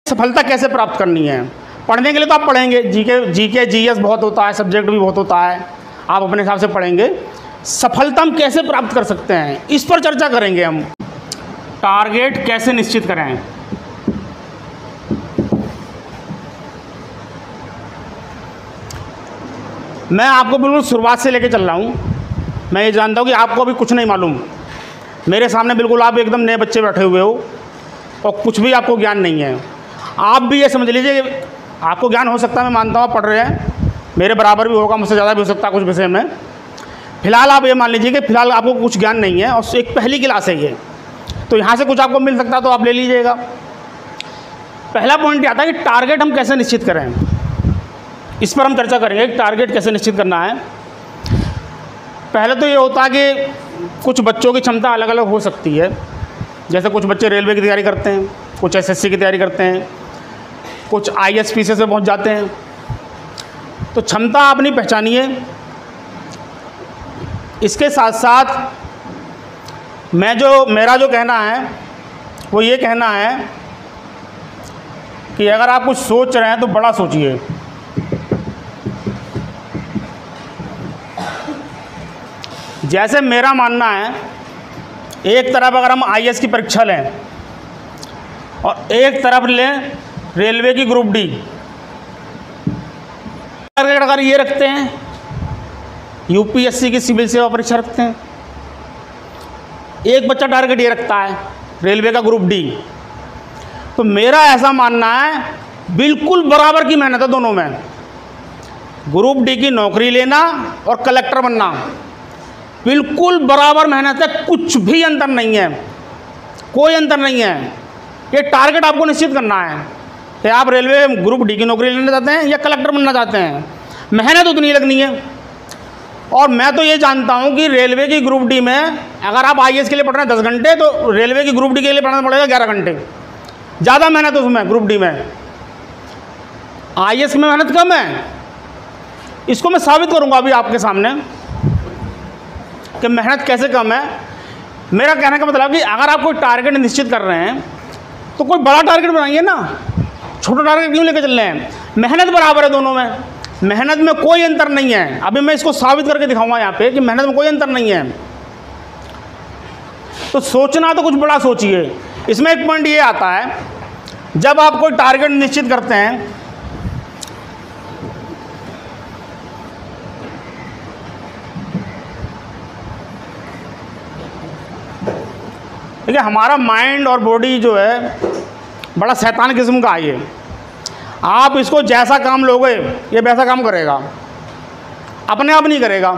सफलता कैसे प्राप्त करनी है। पढ़ने के लिए तो आप पढ़ेंगे, जीके जीएस बहुत होता है, सब्जेक्ट भी बहुत होता है, आप अपने हिसाब से पढ़ेंगे। सफलता हम कैसे प्राप्त कर सकते हैं, इस पर चर्चा करेंगे हम। टारगेट कैसे निश्चित करें। मैं आपको बिल्कुल शुरुआत से लेके चल रहा हूँ। मैं ये जानता हूँ कि आपको अभी कुछ नहीं मालूम। मेरे सामने बिल्कुल आप एकदम नए बच्चे बैठे हुए हो और कुछ भी आपको ज्ञान नहीं है। आप भी ये समझ लीजिए कि आपको ज्ञान हो सकता है, मैं मानता हूँ आप पढ़ रहे हैं, मेरे बराबर भी होगा, मुझसे ज़्यादा भी हो सकता है कुछ विषय में। फ़िलहाल आप ये मान लीजिए कि फ़िलहाल आपको कुछ ज्ञान नहीं है और एक पहली क्लास है ये, तो यहाँ से कुछ आपको मिल सकता है तो आप ले लीजिएगा। पहला पॉइंट ये आता है कि टारगेट हम कैसे निश्चित करें, इस पर हम चर्चा करेंगे कि टारगेट कैसे निश्चित करना है। पहले तो ये होता है कि कुछ बच्चों की क्षमता अलग अलग हो सकती है। जैसे कुछ बच्चे रेलवे की तैयारी करते हैं, कुछ एसएससी की तैयारी करते हैं, कुछ आईएएस से पहुंच जाते हैं। तो क्षमता अपनी पहचानिए। इसके साथ साथ मेरा जो कहना है वो ये कहना है कि अगर आप कुछ सोच रहे हैं तो बड़ा सोचिए। जैसे मेरा मानना है, एक तरफ अगर हम आईएएस की परीक्षा लें और एक तरफ लें रेलवे की ग्रुप डी, अगर ये रखते हैं यूपीएससी की सिविल सेवा परीक्षा रखते हैं, एक बच्चा टारगेट ये रखता है रेलवे का ग्रुप डी, तो मेरा ऐसा मानना है बिल्कुल बराबर की मेहनत है दोनों में। ग्रुप डी की नौकरी लेना और कलेक्टर बनना बिल्कुल बराबर मेहनत है, कुछ भी अंतर नहीं है, कोई अंतर नहीं है। ये टारगेट आपको निश्चित करना है कि आप रेलवे ग्रुप डी की नौकरी लेना चाहते हैं या कलेक्टर बनना चाहते हैं। मेहनत उतनी लगनी है। और मैं तो ये जानता हूँ कि रेलवे की ग्रुप डी में अगर आप आईएएस के लिए पढ़ रहे हैं 10 घंटे, तो रेलवे की ग्रुप डी के लिए पढ़ना पड़ेगा 11 घंटे। ज़्यादा मेहनत है उसमें ग्रुप डी में, आईएएस में मेहनत कम है। इसको मैं साबित करूँगा अभी आपके सामने कि मेहनत कैसे कम है। मेरा कहने का मतलब कि अगर आप कोई टारगेट निश्चित कर रहे हैं तो कोई बड़ा टारगेट बनाइए ना, छोटा टारगेट क्यों लेकर चल रहे हैं। मेहनत बराबर है दोनों में, मेहनत में कोई अंतर नहीं है। अभी मैं इसको साबित करके दिखाऊंगा यहाँ पे कि मेहनत में कोई अंतर नहीं है। तो सोचना तो कुछ बड़ा सोचिए। इसमें एक पॉइंट ये आता है, जब आप कोई टारगेट निश्चित करते हैं देखिए, हमारा माइंड और बॉडी जो है बड़ा शैतान किस्म का है ये। आप इसको जैसा काम लोगे ये वैसा काम करेगा, अपने आप नहीं करेगा।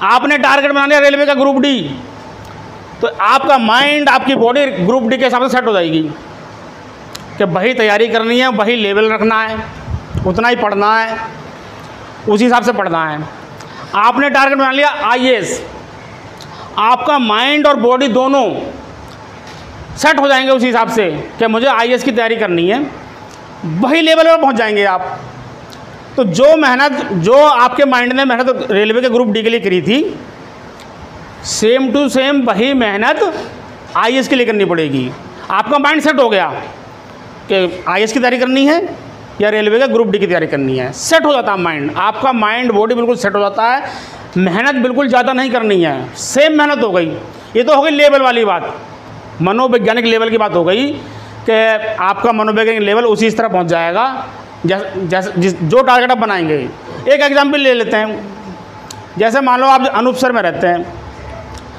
आपने टारगेट बना लिया रेलवे का ग्रुप डी, तो आपका माइंड, आपकी बॉडी ग्रुप डी के हिसाब से सेट हो जाएगी कि वही तैयारी करनी है, वही लेवल रखना है, उतना ही पढ़ना है, उसी हिसाब से पढ़ना है। आपने टारगेट बना लिया आईएएस, आपका माइंड और बॉडी दोनों सेट हो जाएंगे उसी हिसाब से कि मुझे आईएएस की तैयारी करनी है, वही लेवल पर पहुंच जाएंगे आप। तो जो आपके माइंड ने मेहनत रेलवे के ग्रुप डी के लिए करी थी, सेम टू सेम वही मेहनत आईएएस के लिए करनी पड़ेगी। आपका माइंड सेट हो गया कि आईएएस की तैयारी करनी है या रेलवे का ग्रुप डी की तैयारी करनी है, सेट हो जाता है माइंड। आपका माइंड बॉडी बिल्कुल सेट हो जाता है। मेहनत बिल्कुल ज़्यादा नहीं करनी है, सेम मेहनत हो गई। ये तो हो गई लेवल वाली बात, मनोवैज्ञानिक लेवल की बात हो गई कि आपका मनोवैज्ञानिक लेवल उसी तरह पहुंच जाएगा जैसे जो टारगेट आप बनाएंगे। एक एग्जाम्पल ले लेते हैं। जैसे मान लो आप अनूपसर में रहते हैं,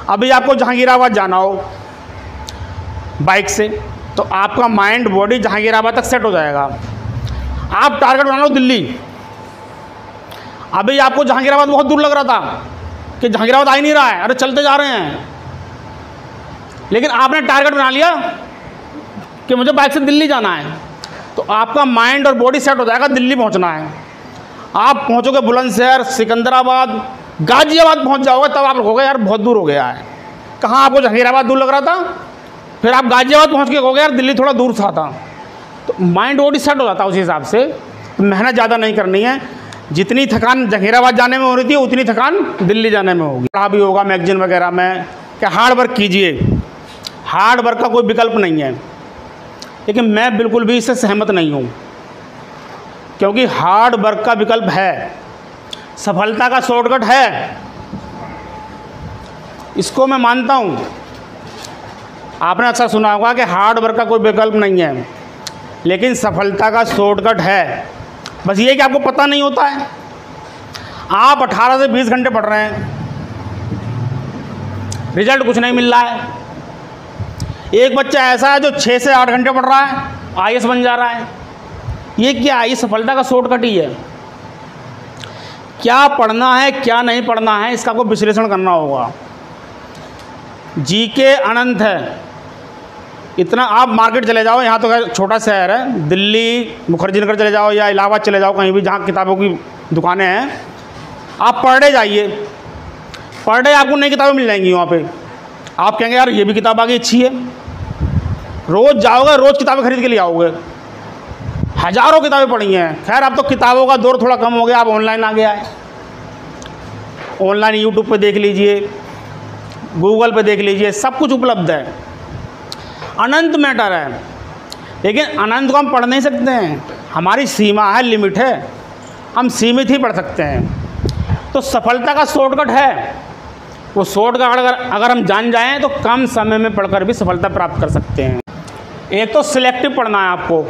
अभी आपको जहांगीराबाद जाना हो बाइक से, तो आपका माइंड बॉडी जहांगीराबाद तक सेट हो जाएगा। आप टारगेट बना लो दिल्ली, अभी आपको जहांगीराबाद बहुत दूर लग रहा था कि जहांगीराबाद आ ही नहीं रहा है, अरे चलते जा रहे हैं, लेकिन आपने टारगेट बना लिया कि मुझे बाइक से दिल्ली जाना है, तो आपका माइंड और बॉडी सेट हो जाएगा दिल्ली पहुंचना है। आप पहुंचोगे बुलंदशहर, सिकंदराबाद, गाजियाबाद पहुंच जाओगे, तब आप कहोगे यार बहुत दूर हो गया है। कहाँ आपको जहांगीराबाद दूर लग रहा था, फिर आप गाजियाबाद पहुंच के कहोगे यार दिल्ली थोड़ा दूर था। तो माइंड बॉडी सेट हो जाता है उसी हिसाब से। मेहनत ज़्यादा नहीं करनी है, जितनी थकान जहांगीराबाद जाने में हो रही थी उतनी थकान दिल्ली जाने में होगी। पढ़ा भी होगा मैगजीन वगैरह में कि हार्ड वर्क कीजिए, हार्ड वर्क का कोई विकल्प नहीं है। लेकिन मैं बिल्कुल भी इससे सहमत नहीं हूँ, क्योंकि हार्ड वर्क का विकल्प है, सफलता का शॉर्टकट है, इसको मैं मानता हूँ। आपने अक्सर सुना होगा कि हार्ड वर्क का कोई विकल्प नहीं है, लेकिन सफलता का शॉर्टकट है। बस ये कि आपको पता नहीं होता है। आप 18 से 20 घंटे पढ़ रहे हैं, रिजल्ट कुछ नहीं मिल रहा है। एक बच्चा ऐसा है जो 6 से 8 घंटे पढ़ रहा है, आईएएस बन जा रहा है। ये क्या है? ये सफलता का शॉर्टकट ही है। क्या पढ़ना है, क्या नहीं पढ़ना है, इसका आपको विश्लेषण करना होगा। जीके अनंत है, इतना। आप मार्केट चले जाओ, यहाँ तो छोटा शहर है, दिल्ली मुखर्जी नगर चले जाओ या इलाहाबाद चले जाओ, कहीं भी जहाँ किताबों की दुकानें हैं, आप पर डे जाइए, पर डे आपको नई किताबें मिल जाएंगी वहाँ पे। आप कहेंगे यार ये भी किताब आ गई, अच्छी है। रोज़ जाओगे, रोज़ किताबें खरीद के ले आओगे। हज़ारों किताबें पढ़ी हैं। खैर अब तो किताबों का दौर थोड़ा कम हो गया, आप ऑनलाइन आ गया है। ऑनलाइन यूट्यूब पे देख लीजिए, गूगल पे देख लीजिए, सब कुछ उपलब्ध है। अनंत मैटर है, लेकिन अनंत को हम पढ़ नहीं सकते हैं। हमारी सीमा है, लिमिट है, हम सीमित ही पढ़ सकते हैं। तो सफलता का शॉर्टकट है, वो शॉर्टकट अगर हम जान जाएं तो कम समय में पढ़कर भी सफलता प्राप्त कर सकते हैं। एक तो सिलेक्टिव पढ़ना है आपको,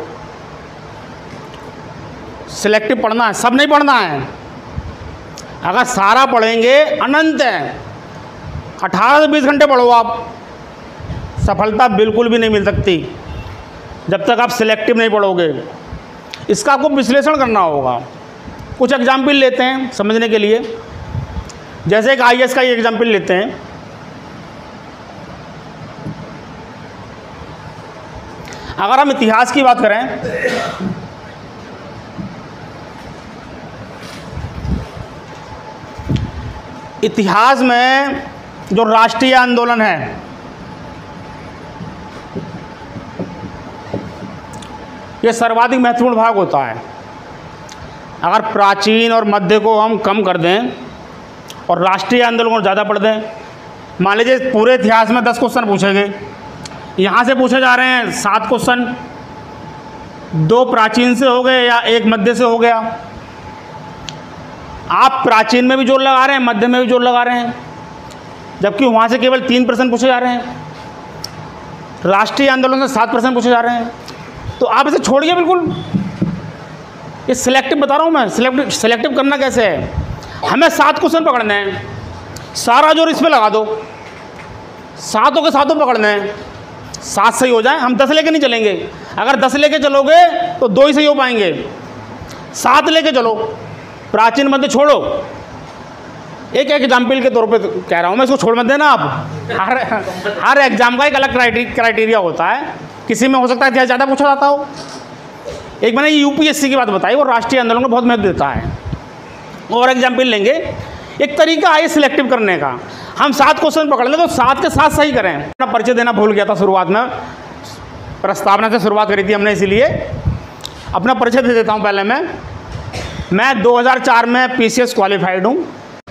सिलेक्टिव पढ़ना है, सब नहीं पढ़ना है। अगर सारा पढ़ेंगे, अनंत है, 18 से 20 घंटे पढ़ो आप, सफलता बिल्कुल भी नहीं मिल सकती जब तक आप सिलेक्टिव नहीं पढ़ोगे। इसका आपको विश्लेषण करना होगा। कुछ एग्जाम्पल लेते हैं समझने के लिए। जैसे एक आईएएस का ही एग्जाम्पल लेते हैं। अगर हम इतिहास की बात करें, इतिहास में जो राष्ट्रीय आंदोलन है, ये सर्वाधिक महत्वपूर्ण भाग होता है। अगर प्राचीन और मध्य को हम कम कर दें और राष्ट्रीय आंदोलन को ज़्यादा पढ़ दें, मान लीजिए पूरे इतिहास में 10 क्वेश्चन पूछे गए, यहाँ से पूछे जा रहे हैं 7 क्वेश्चन, 2 प्राचीन से हो गए या 1 मध्य से हो गया। आप प्राचीन में भी जोर लगा रहे हैं, मध्य में भी जोर लगा रहे हैं, जबकि वहाँ से केवल 3 प्रश्न पूछे जा रहे हैं, राष्ट्रीय आंदोलन से 7 प्रश्न पूछे जा रहे हैं। तो आप इसे छोड़िए बिल्कुल। ये सिलेक्टिव बता रहा हूँ मैं। सिलेक्टिव करना कैसे है? हमें 7 क्वेश्चन पकड़ने हैं, सारा जोर इस पर लगा दो, 7 के 7 पकड़ने हैं। 7 सही हो जाए, हम 10 लेके नहीं चलेंगे। अगर 10 लेके चलोगे तो 2 ही सही हो पाएंगे। 7 लेके चलो, प्राचीन मध्य छोड़ो। एक एग्जाम्पल के तौर पे कह रहा हूँ मैं, इसको छोड़ मत देना आप। हर एग्जाम का एक अलग क्राइटेरिया होता है। किसी में हो सकता है इतिहास ज़्यादा पूछा जाता हो। एक मैंने यूपीएससी की बात बताई, वो राष्ट्रीय आंदोलन को बहुत महत्व देता है। और एग्जाम्पल लेंगे, एक तरीका है सिलेक्टिव करने का। हम 7 क्वेश्चन पकड़ लें तो 7 के 7 सही करें। अपना परिचय देना भूल गया था शुरुआत में, प्रस्तावना से शुरुआत करी थी हमने, इसीलिए अपना परिचय दे देता हूँ पहले मैं 2004 में पीसीएस क्वालिफाइड हूँ।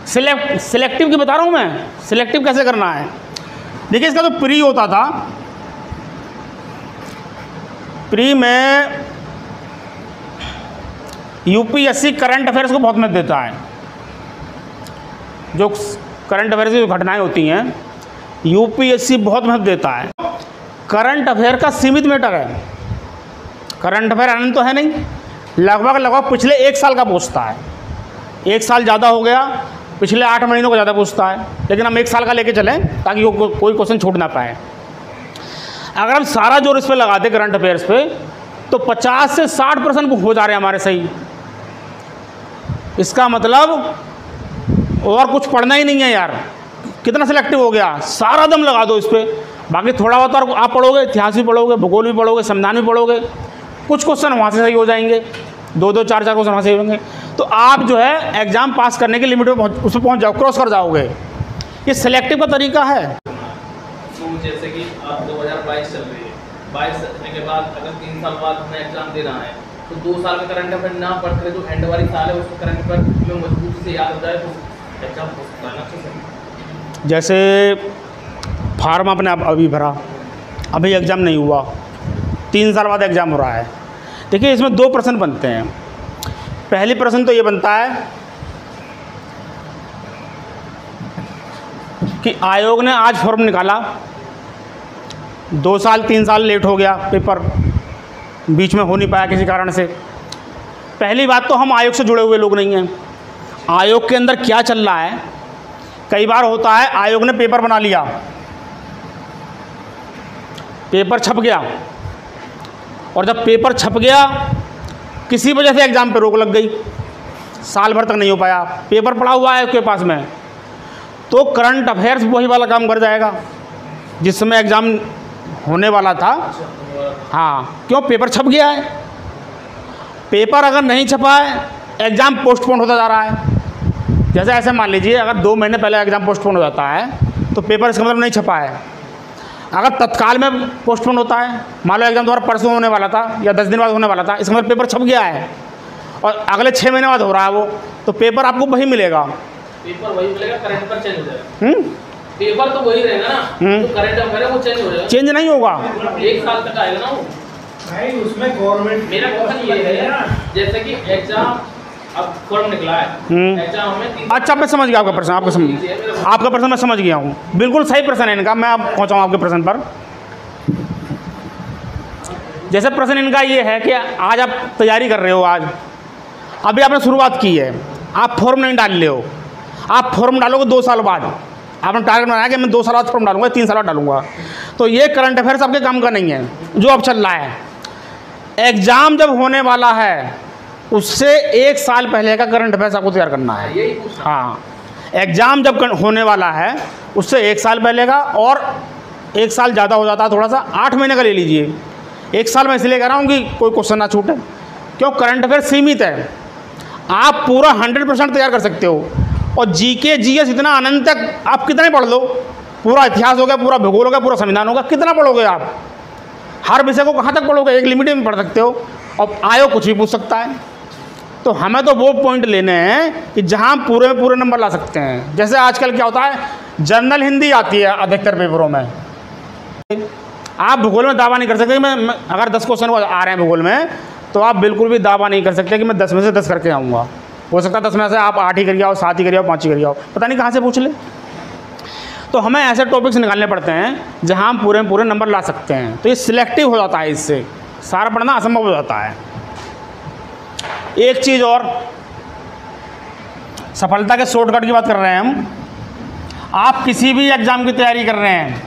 सिलेक्टिव की बता रहा हूँ मैं, सिलेक्टिव कैसे करना है। देखिए, इसका तो प्री होता था, प्री में यूपीएससी करंट अफेयर्स को बहुत महत्व देता है। जो करंट अफेयर्स की जो घटनाएं होती हैं, यूपीएससी बहुत महत्व देता है। करंट अफेयर का सीमित मैटर है, करंट अफेयर अनंत तो है नहीं, लगभग पिछले 1 साल का पूछता है। 1 साल ज़्यादा हो गया, पिछले 8 महीनों का ज़्यादा पूछता है, लेकिन हम 1 साल का लेके चलें ताकि कोई क्वेश्चन छूट ना पाए। अगर हम सारा जोर इस पर लगाते करंट अफेयर्स पे, तो 50 से 60% हो जा रहे हैं हमारे सही। इसका मतलब और कुछ पढ़ना ही नहीं है यार। कितना सिलेक्टिव हो गया, सारा दम लगा दो इस पर। बाकी थोड़ा बहुत और आप पढ़ोगे, इतिहास भी पढ़ोगे, भूगोल भी पढ़ोगे, संविधान भी पढ़ोगे, कुछ क्वेश्चन वहाँ से सही हो जाएंगे, 2-2, 4-4 क्वेश्चन वहाँ से होंगे। तो आप जो है एग्ज़ाम पास करने की लिमिट में उसमें पहुँच जाओ, क्रॉस कर जाओगे। ये सिलेक्टिव का तरीका है। जैसे कि अब 2022 चल रही है, 22 चलने के बाद अगर 3 साल बाद हमें एग्जाम देना है, तो 2 साल का करंट अफेयर ना पढ़ कर जो एंड वाली साल है उसको करंट अफेयर में मजबूती से याद हो जाए तो एग्जाम हो सकता है ना अच्छे से। जैसे फार्म आपने अभी भरा, अभी एग्ज़ाम नहीं हुआ, 3 साल बाद एग्ज़ाम हो रहा है। देखिए इसमें 2 प्रश्न बनते हैं। पहली प्रश्न तो ये बनता है कि आयोग ने आज फॉर्म निकाला, 2 साल 3 साल लेट हो गया, पेपर बीच में हो नहीं पाया किसी कारण से। पहली बात तो हम आयोग से जुड़े हुए लोग नहीं हैं, आयोग के अंदर क्या चल रहा है। कई बार होता है आयोग ने पेपर बना लिया, पेपर छप गया, और जब पेपर छप गया किसी वजह से एग्ज़ाम पे रोक लग गई, साल भर तक नहीं हो पाया, पेपर पड़ा हुआ है उसके पास में, तो करंट अफेयर्स वही वाला काम कर जाएगा जिस समय एग्ज़ाम होने वाला था। हाँ, क्यों? पेपर छप गया है। पेपर अगर नहीं छपा है, एग्ज़ाम पोस्टपोन होता जा रहा है। जैसे ऐसे मान लीजिए अगर 2 महीने पहले एग्ज़ाम पोस्टपोन हो जाता है तो पेपर इसका मतलब नहीं छपा है। अगर तत्काल में पोस्टपोन होता है, मान लो एग्ज़ाम तुम्हारा परसों होने वाला था या 10 दिन बाद होने वाला था, इसका मतलब पेपर छप गया है और अगले 6 महीने बाद हो रहा है वो, तो पेपर आपको वही मिलेगा। पेपर वही मिलेगा, करंट पर चेंज हो जाएगा। पेपर तो वही रहेगा ना, तो करंट अफेयर है वो चेंज हो जाएगा। चेंज नहीं होगा, 1 साल तक आएगा ना वो। नहीं, उसमें गवर्नमेंट, मेरा क्वेश्चन ये है, जैसे कि एग्जाम अब फॉर्म निकला है, एग्जाम में अच्छा मैं समझ गया आपका प्रश्न, आपका प्रश्न मैं समझ गया हूँ, बिल्कुल सही प्रश्न है इनका। मैं अब पहुँचाऊँ आपके प्रश्न पर। जैसे प्रश्न इनका ये है कि आज आप तैयारी कर रहे हो, आज अभी आपने शुरुआत की है, आप फॉर्म नहीं डाल रहे हो, आप फॉर्म डालोगे 2 साल बाद। आपने टारगेट बनाया कि मैं 2 साल बाद फॉर्म डालूंगा, 3 साल बाद डालूंगा, तो ये करंट अफेयर्स आपके काम का नहीं है जो अब चल रहा है। एग्ज़ाम जब होने वाला है उससे 1 साल पहले का करंट अफेयर्स आपको तैयार करना है। हाँ, एग्ज़ाम जब होने वाला है उससे 1 साल पहले का, और 1 साल ज़्यादा हो जाता है थोड़ा सा, 8 महीने का ले लीजिए। 1 साल मैं इसलिए कह रहा हूँ कि कोई क्वेश्चन ना छूटे, क्यों? करंट अफेयर सीमित है, आप पूरा 100% तैयार कर सकते हो। और जीके जीएस इतना अनंत तक आप कितना ही पढ़ लो, पूरा इतिहास हो गया, पूरा भूगोल हो गया, पूरा संविधान होगा, कितना पढ़ोगे आप? हर विषय को कहाँ तक पढ़ोगे? एक लिमिट में पढ़ सकते हो, और आयोग कुछ भी पूछ सकता है। तो हमें तो वो पॉइंट लेने हैं कि जहाँ पूरे में पूरे नंबर ला सकते हैं। जैसे आजकल क्या होता है, जनरल हिंदी आती है अधिकतर पेपरों में, आप भूगोल में दावा नहीं कर सकते। मैं अगर 10 क्वेश्चन आ रहे हैं भूगोल में, तो आप बिल्कुल भी दावा नहीं कर सकते कि मैं 10 में से 10 करके आऊँगा। हो सकता है 10 में से आप 8 ही करिए आओ, 7 ही करिए आओ, 5 ही करिए आओ, पता नहीं कहाँ से पूछ ले। तो हमें ऐसे टॉपिक्स निकालने पड़ते हैं जहाँ हम पूरे में पूरे नंबर ला सकते हैं। तो ये सिलेक्टिव हो जाता है, इससे सारा पढ़ना असंभव हो जाता है। एक चीज़ और, सफलता के शॉर्टकट की बात कर रहे हैं हम। आप किसी भी एग्ज़ाम की तैयारी कर रहे हैं,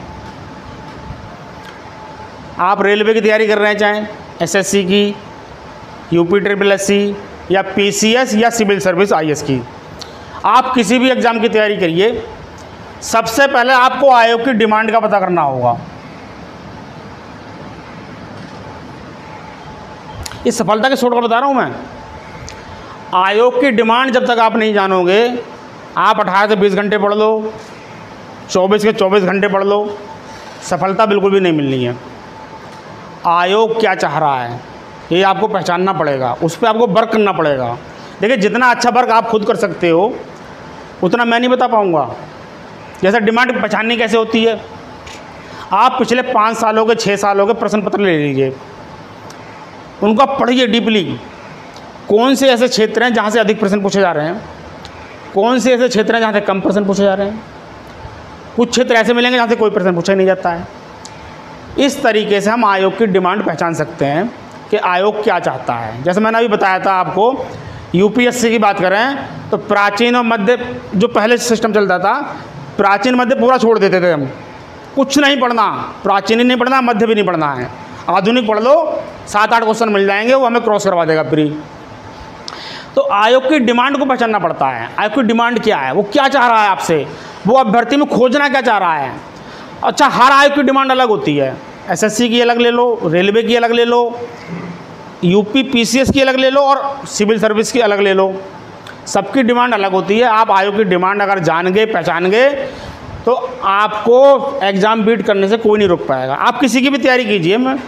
आप रेलवे की तैयारी कर रहे हैं, चाहे एसएससी की, यूपी SSSC या पीसीएस या सिविल सर्विस आईएएस की, आप किसी भी एग्ज़ाम की तैयारी करिए, सबसे पहले आपको आयोग की डिमांड का पता करना होगा। इस सफलता के शॉर्टकट बता रहा हूँ मैं। आयोग की डिमांड जब तक आप नहीं जानोगे, आप 18 से 20 घंटे पढ़ लो, 24 के 24 घंटे पढ़ लो, सफलता बिल्कुल भी नहीं मिलनी है। आयोग क्या चाह रहा है ये आपको पहचानना पड़ेगा, उस पर आपको वर्क करना पड़ेगा। देखिए, जितना अच्छा वर्क आप खुद कर सकते हो उतना मैं नहीं बता पाऊँगा। जैसे डिमांड पहचाननी कैसे होती है, आप पिछले 5 सालों के 6 सालों के प्रश्न पत्र ले लीजिए, उनको आप पढ़िए डीपली। कौन से ऐसे क्षेत्र हैं जहाँ से अधिक प्रश्न पूछे जा रहे हैं, कौन से ऐसे क्षेत्र हैं जहाँ से कम प्रश्न पूछे जा रहे हैं। कुछ क्षेत्र ऐसे मिलेंगे जहाँ से कोई प्रश्न पूछा ही नहीं जाता है। इस तरीके से हम आयोग की डिमांड पहचान सकते हैं कि आयोग क्या चाहता है। जैसे मैंने अभी बताया था आपको, यूपीएससी की बात करें तो प्राचीन और मध्य जो पहले सिस्टम चलता था, प्राचीन मध्य पूरा छोड़ देते थे हम, कुछ नहीं पढ़ना, प्राचीन ही नहीं पढ़ना, मध्य भी नहीं पढ़ना है, आधुनिक पढ़ लो, 7-8 क्वेश्चन मिल जाएंगे, वो हमें क्रॉस करवा देगा प्री। तो आयोग की डिमांड को पहचानना पड़ता है। आयोग की डिमांड क्या है, वो क्या चाह रहा है आपसे, वो अभ्यर्थी में खोजना क्या चाह रहा है। अच्छा, हर आयोग की डिमांड अलग होती है, एसएससी की अलग ले लो, रेलवे की अलग ले लो, यूपी पीसीएस की अलग ले लो, और सिविल सर्विस की अलग ले लो, सबकी डिमांड अलग होती है। आप आयोग की डिमांड अगर जान गए, पहचान गए, तो आपको एग्ज़ाम बीट करने से कोई नहीं रोक पाएगा। आप किसी की भी तैयारी कीजिए में,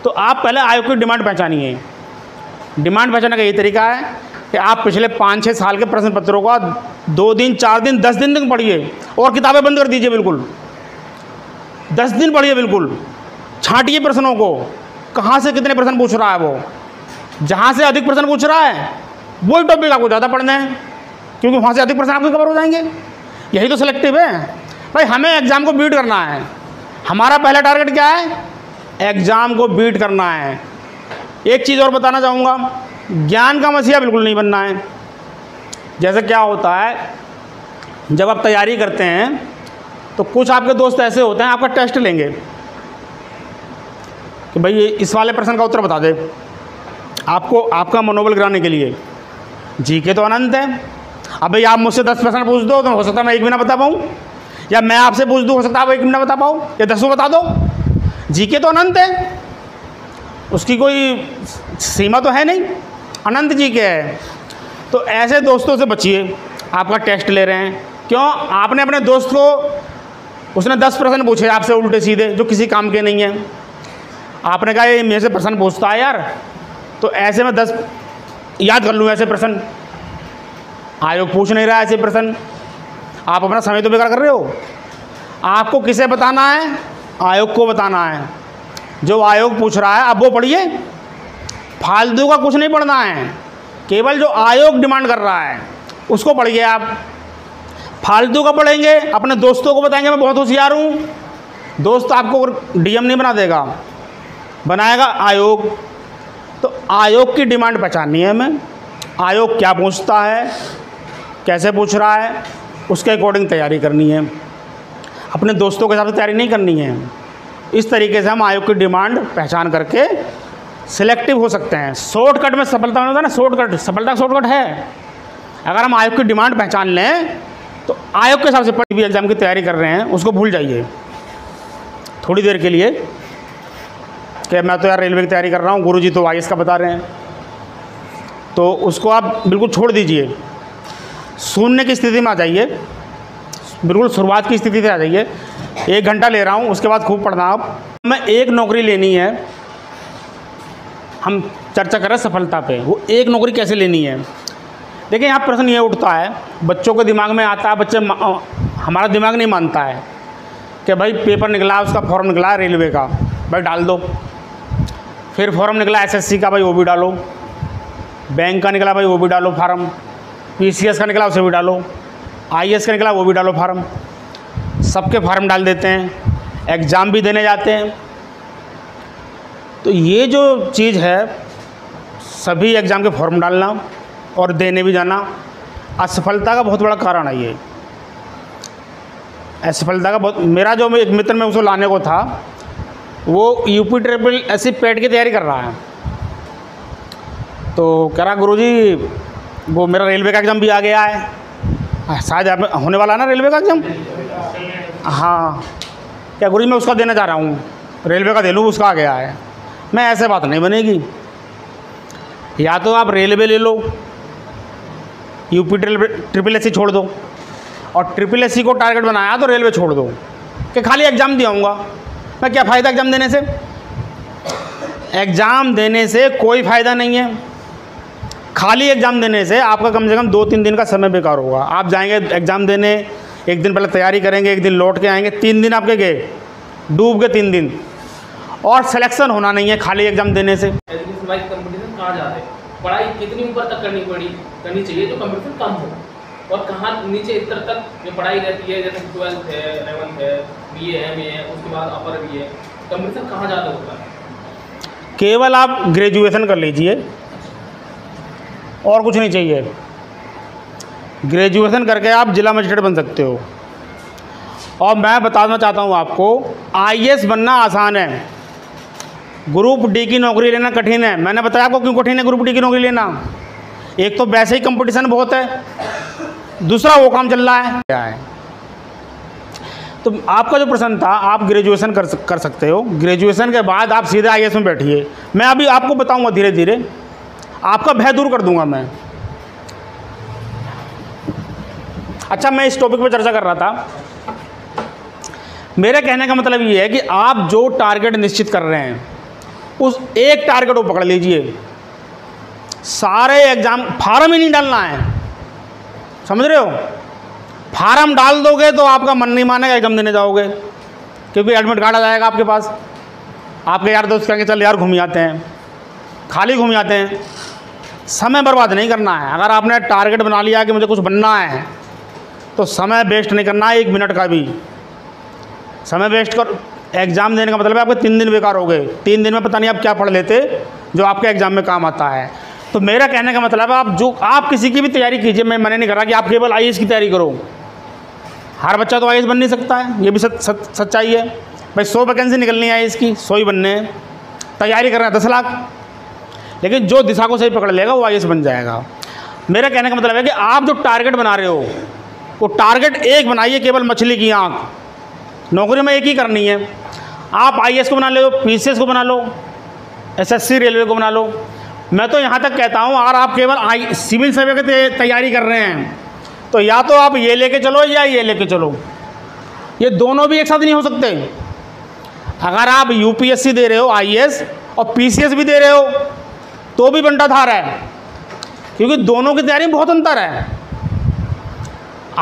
तो आप पहले आयोग की डिमांड पहचानिए। डिमांड पहचानने का ये तरीका है कि आप पिछले 5-6 साल के प्रश्न पत्रों का 2 दिन, 4 दिन, 10 दिन तक पढ़िए, और किताबें बंद कर दीजिए बिल्कुल। 10 दिन पढ़िए बिल्कुल, छांटिए प्रश्नों को, कहाँ से कितने प्रश्न पूछ रहा है, वो जहाँ से अधिक प्रश्न पूछ रहा है वही टॉपिक आपको ज़्यादा पढ़ना है, क्योंकि वहाँ से अधिक प्रश्न आपके कवर हो जाएंगे। यही तो सिलेक्टिव है भाई। हमें एग्ज़ाम को बीट करना है, हमारा पहला टारगेट क्या है, एग्ज़ाम को बीट करना है। एक चीज़ और बताना चाहूँगा, ज्ञान का मसीहा बिल्कुल नहीं बनना है। जैसे क्या होता है, जब आप तैयारी करते हैं तो कुछ आपके दोस्त ऐसे होते हैं, आपका टेस्ट लेंगे कि भाई इस वाले प्रश्न का उत्तर बता दे, आपको आपका मनोबल गिराने के लिए। जीके तो अनंत है। अब भाई आप मुझसे 10 प्रश्न पूछ दो तो हो सकता है मैं एक भी ना बता पाऊँ, या मैं आपसे पूछ दूँ हो सकता है आप एक भी ना बता पाओ, या 10 बता दो। जीके तो अनंत है, उसकी कोई सीमा तो है नहीं, अनंत जीके है। तो ऐसे दोस्तों से बचिए। आपका टेस्ट ले रहे हैं, क्यों? आपने अपने दोस्त को, उसने 10 प्रश्न पूछे आपसे उल्टे सीधे जो किसी काम के नहीं हैं। आपने कहा ये मेरे से प्रश्न पूछता है यार, तो ऐसे में 10 याद कर लूँ ऐसे प्रश्न। आयोग पूछ नहीं रहा ऐसे प्रश्न, आप अपना समय तो बेकार कर रहे हो। आपको किसे बताना है? आयोग को बताना है। जो आयोग पूछ रहा है अब वो पढ़िए, फालतू का कुछ नहीं पढ़ना है, केवल जो आयोग डिमांड कर रहा है उसको पढ़िए। आप फालतू का पढ़ेंगे, अपने दोस्तों को बताएंगे मैं बहुत होशियार हूँ, दोस्त आपको डीएम नहीं बना देगा, बनाएगा आयोग। तो आयोग की डिमांड पहचाननी है हमें, आयोग क्या पूछता है, कैसे पूछ रहा है, उसके अकॉर्डिंग तैयारी करनी है। अपने दोस्तों के हिसाब से तैयारी नहीं करनी है। इस तरीके से हम आयोग की डिमांड पहचान करके सिलेक्टिव हो सकते हैं। शॉर्टकट में सफलता होता है ना, शॉर्टकट, सफलता का शॉर्टकट है। अगर हम आयोग की डिमांड पहचान लें तो आयोग के हिसाब से भी एग्ज़ाम की तैयारी कर रहे हैं उसको भूल जाइए थोड़ी देर के लिए कि मैं तो यार रेलवे की तैयारी कर रहा हूँ, गुरुजी तो आईएएस का बता रहे हैं, तो उसको आप बिल्कुल छोड़ दीजिए। सुनने की स्थिति में आ जाइए, बिल्कुल शुरुआत की स्थिति से आ जाइए। 1 घंटा ले रहा हूँ, उसके बाद खूब पढ़ना। आप मैं एक नौकरी लेनी है, हम चर्चा कर रहे हैं सफलता पे, वो एक नौकरी कैसे लेनी है। देखिए यहाँ प्रश्न ये उठता है, बच्चों के दिमाग में आता है, बच्चे हमारा दिमाग नहीं मानता है कि भाई पेपर निकला, उसका फॉर्म निकला रेलवे का, भाई डाल दो। फिर फॉर्म निकला एसएससी का, भाई वो भी डालो। बैंक का निकला, भाई वो भी डालो फार्म। पीसीएस का निकला, उसे भी डालो। आईएएस का निकला, वो भी डालो फार्म। सबके फार्म डाल देते हैं, एग्ज़ाम भी देने जाते हैं। तो ये जो चीज़ है, सभी एग्ज़ाम के फॉर्म डालना और देने भी जाना, असफलता का बहुत बड़ा कारण है ये। असफलता का बहुत, मेरा जो एक मित्र में उसको लाने को था, वो यूपी ट्रिपल एससी पेट की तैयारी कर रहा है। तो कह रहा गुरुजी वो मेरा रेलवे का एग्ज़ाम भी आ गया है, शायद होने वाला है ना रेलवे का एग्ज़ाम। हाँ, क्या गुरुजी मैं उसका देना चाह रहा हूँ, रेलवे का दे लूँ, उसका आ गया है। मैं ऐसे बात नहीं बनेगी। या तो आप रेलवे ले लो, यूपी ट्रिपल एससी छोड़ दो, और ट्रिपल एससी को टारगेट बनाया तो रेलवे छोड़ दो कि खाली एग्ज़ाम दियाऊँगा मैं। क्या फ़ायदा एग्ज़ाम देने से? एग्ज़ाम देने से कोई फ़ायदा नहीं है। खाली एग्ज़ाम देने से आपका कम से कम 2-3 दिन का समय बेकार होगा। आप जाएंगे एग्ज़ाम देने, एक दिन पहले तैयारी करेंगे, एक दिन लौट के आएंगे, 3 दिन आपके गए, डूब के 3 दिन, और सिलेक्शन होना नहीं है खाली एग्ज़ाम देने से। एजुकेशन वाइज कंपटीशन कहाँ जा रहे हैं, पढ़ाई कितनी ऊपर तक करनी चाहिए जो कंपटीशन कम हो, और कहाँ नीचे स्तर तक जो पढ़ाई रहती है, जैसे 12th है, 11th है, बीए है, MA है, उसके बाद अपर बीए, कंपटीशन कहाँ ज़्यादा होता है? केवल आप ग्रेजुएशन कर लीजिए और कुछ नहीं चाहिए। ग्रेजुएशन करके आप जिला मजिस्ट्रेट बन सकते हो। और मैं बताना चाहता हूँ आपको, आईएएस बनना आसान है, ग्रुप डी की नौकरी लेना कठिन है। मैंने बताया आपको क्यों कठिन है ग्रुप डी की नौकरी लेना। एक तो वैसे ही कंपटीशन बहुत है, दूसरा वो काम चल रहा है क्या है। तो आपका जो प्रश्न था, आप ग्रेजुएशन कर सकते हो। ग्रेजुएशन के बाद आप सीधे आईएएस में बैठिए। मैं अभी आपको बताऊंगा, धीरे धीरे आपका भय दूर कर दूंगा मैं। अच्छा, मैं इस टॉपिक पर चर्चा कर रहा था। मेरे कहने का मतलब ये है कि आप जो टारगेट निश्चित कर रहे हैं, उस एक टारगेट को पकड़ लीजिए। सारे एग्जाम फार्म ही नहीं डालना है, समझ रहे हो। फार्म डाल दोगे तो आपका मन नहीं मानेगा, एग्जाम देने जाओगे, क्योंकि एडमिट कार्ड आ जाएगा आपके पास। आपके यार दोस्त कहेंगे चल यार घूम आते हैं, खाली घूम आते हैं। समय बर्बाद नहीं करना है। अगर आपने टारगेट बना लिया कि मुझे कुछ बनना है तो समय वेस्ट नहीं करना है, 1 मिनट का भी समय वेस्ट कर। एग्ज़ाम देने का मतलब है आपके 3 दिन बेकार हो गए। 3 दिन में पता नहीं आप क्या पढ़ लेते जो आपके एग्ज़ाम में काम आता है। तो मेरा कहने का मतलब है आप किसी की भी तैयारी कीजिए, मैं मना नहीं कर रहा कि आप केवल IAS की तैयारी करो। हर बच्चा तो IAS बन नहीं सकता है, ये भी सच्चाई है भाई। 100 वैकेंसी निकलनी है IAS की, 100 ही बनने हैं। तैयारी कर रहे हैं 10 लाख, लेकिन जो दिशा को सही पकड़ लेगा वो IAS बन जाएगा। मेरा कहने का मतलब है कि आप जो टारगेट बना रहे हो वो टारगेट एक बनाइए, केवल मछली की आँख। नौकरी में एक ही करनी है। आप IAS को बना लो, PCS को बना लो, SSC रेलवे को बना लो। मैं तो यहाँ तक कहता हूँ अगर आप केवल सिविल सर्वे की तैयारी कर रहे हैं तो या तो आप ये लेके चलो या ये लेके चलो, ये दोनों भी एक साथ नहीं हो सकते। अगर आप UPSC दे रहे हो IAS और PCS भी दे रहे हो तो भी बंटाधार है, क्योंकि दोनों की तैयारी में बहुत अंतर है।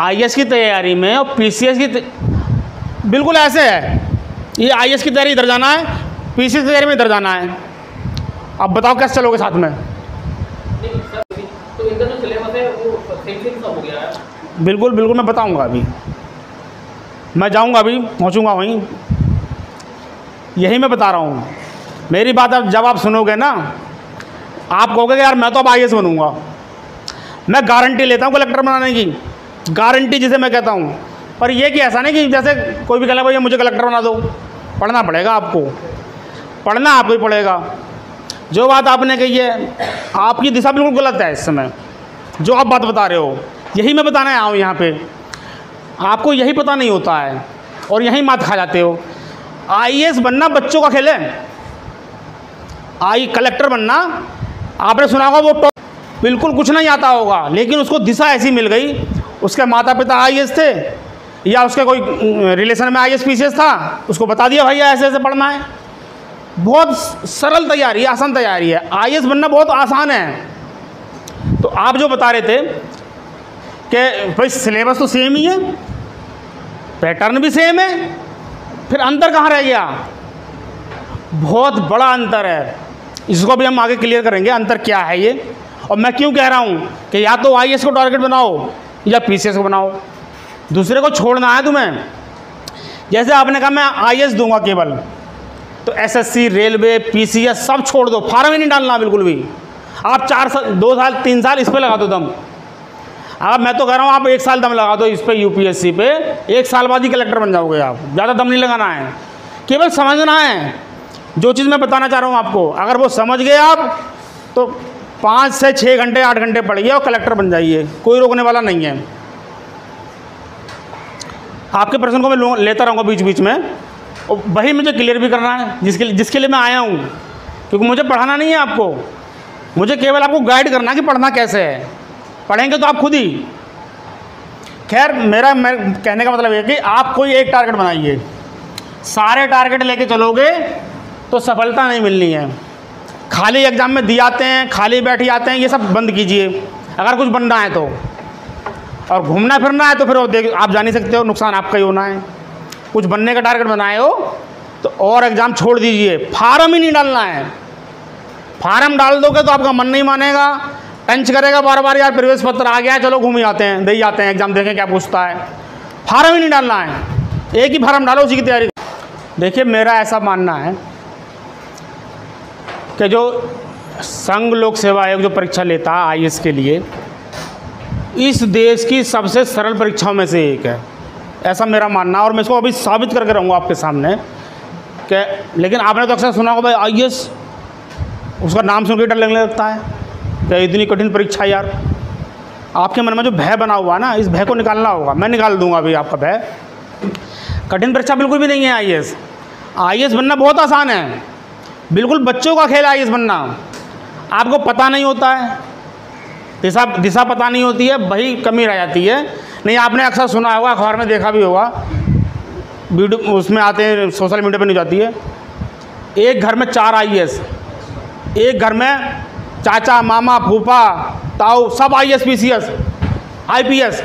IAS की तैयारी में और PCS की बिल्कुल ऐसे है, ये IAS की तैयारी इधर जाना है, PCS की तैयारी में इधर जाना है। अब बताओ कैसे चलोगे साथ में? नहीं सर, तो इनका जो सिलेबस है वो सेम सा हो गया है। बिल्कुल बिल्कुल, मैं बताऊंगा। अभी मैं जाऊंगा, अभी पहुंचूंगा वहीं, यही मैं बता रहा हूँ। मेरी बात अब जब आप सुनोगे ना, आप कहोगे कि यार मैं तो अब IAS बनूंगा। मैं गारंटी लेता हूँ कलेक्टर बनाने की, गारंटी जिसे मैं कहता हूँ। पर ये कि ऐसा नहीं कि जैसे कोई भी कहे भैया मुझे कलेक्टर बना दो। पढ़ना पड़ेगा आपको, पढ़ना आपको ही पड़ेगा। जो बात आपने कही है, आपकी दिशा बिल्कुल गलत है इस समय। जो आप बात बता रहे हो यही मैं बताने आया हूँ यहाँ पे। आपको यही पता नहीं होता है और यही मात खा जाते हो। IAS बनना बच्चों का खेल है। कलेक्टर बनना, आपने सुना होगा वो बिल्कुल कुछ नहीं आता होगा, लेकिन उसको दिशा ऐसी मिल गई, उसके माता पिता IAS थे या उसके कोई रिलेशन में IAS PCS था, उसको बता दिया भैया ऐसे ऐसे पढ़ना है। बहुत सरल तैयारी है, आसान तैयारी है। IAS बनना बहुत आसान है। तो आप जो बता रहे थे कि भाई सिलेबस तो सेम ही है, पैटर्न भी सेम है, फिर अंतर कहाँ रह गया? बहुत बड़ा अंतर है। इसको भी हम आगे क्लियर करेंगे अंतर क्या है ये, और मैं क्यों कह रहा हूँ कि या तो IAS को टारगेट बनाओ या PCS को बनाओ, दूसरे को छोड़ना है तुम्हें। जैसे आपने कहा मैं IAS दूंगा केवल, तो SSC रेलवे PCS सब छोड़ दो, फार्म ही नहीं डालना बिल्कुल भी। आप 4 साल 2 साल 3 साल इस पर लगा दो दम। अब मैं तो कह रहा हूँ आप 1 साल दम लगा दो इस पर, UPSC पे 1 साल बाद ही कलेक्टर बन जाओगे आप। ज़्यादा दम नहीं लगाना है, केवल समझना है। जो चीज़ मैं बताना चाह रहा हूँ आपको, अगर वो समझ गए आप तो 5 से 6 घंटे 8 घंटे पढ़िए और कलेक्टर बन जाइए, कोई रोकने वाला नहीं है। आपके प्रश्न को मैं लेता रहूँगा बीच बीच में, और वही मुझे क्लियर भी करना है जिसके लिए मैं आया हूँ। क्योंकि मुझे पढ़ाना नहीं है आपको, मुझे केवल आपको गाइड करना कि पढ़ना कैसे है। पढ़ेंगे तो आप खुद ही। खैर मैं कहने का मतलब ये कि आप कोई एक टारगेट बनाइए, सारे टारगेट लेके चलोगे तो सफलता नहीं मिलनी है। खाली एग्ज़ाम में दिए आते हैं, खाली बैठ जाते हैं, ये सब बंद कीजिए अगर कुछ बनना है तो। और घूमना फिरना है तो फिर आप जान ही सकते हो, नुकसान आपका ही होना है। कुछ बनने का टारगेट बनाए हो तो और एग्ज़ाम छोड़ दीजिए, फार्म ही नहीं डालना है। फार्म डाल दोगे तो आपका मन नहीं मानेगा, टंच करेगा बार बार, यार प्रवेश पत्र आ गया चलो घूम ही आते हैं, दे ही आते हैं एग्ज़ाम, देखें क्या पूछता है। फार्म ही नहीं डालना है, एक ही फार्म डालो, उसी की तैयारी। देखिए मेरा ऐसा मानना है कि जो संघ लोक सेवा आयोग जो परीक्षा लेता है IAS के लिए, इस देश की सबसे सरल परीक्षाओं में से एक है, ऐसा मेरा मानना है। और मैं इसको अभी साबित करके रहूँगा आपके सामने कि लेकिन आपने तो अक्सर सुना होगा भाई IAS, उसका नाम सुन के डर लगने लगता है कि इतनी कठिन परीक्षा यार। आपके मन में जो भय बना हुआ ना, इस भय को निकालना होगा। मैं निकाल दूंगा अभी आपका भय। कठिन परीक्षा बिल्कुल भी नहीं है IAS बनना बहुत आसान है, बिल्कुल बच्चों का खेल है IAS बनना। आपको पता नहीं होता है, दिशा पता नहीं होती है, वही कमी रह जाती है। नहीं आपने अक्सर सुना होगा, अखबार में देखा भी होगा, वीडियो उसमें आते हैं, सोशल मीडिया पर नहीं जाती है, एक घर में 4 IAS, एक घर में चाचा मामा फूफा ताऊ सब IAS PCS IPS।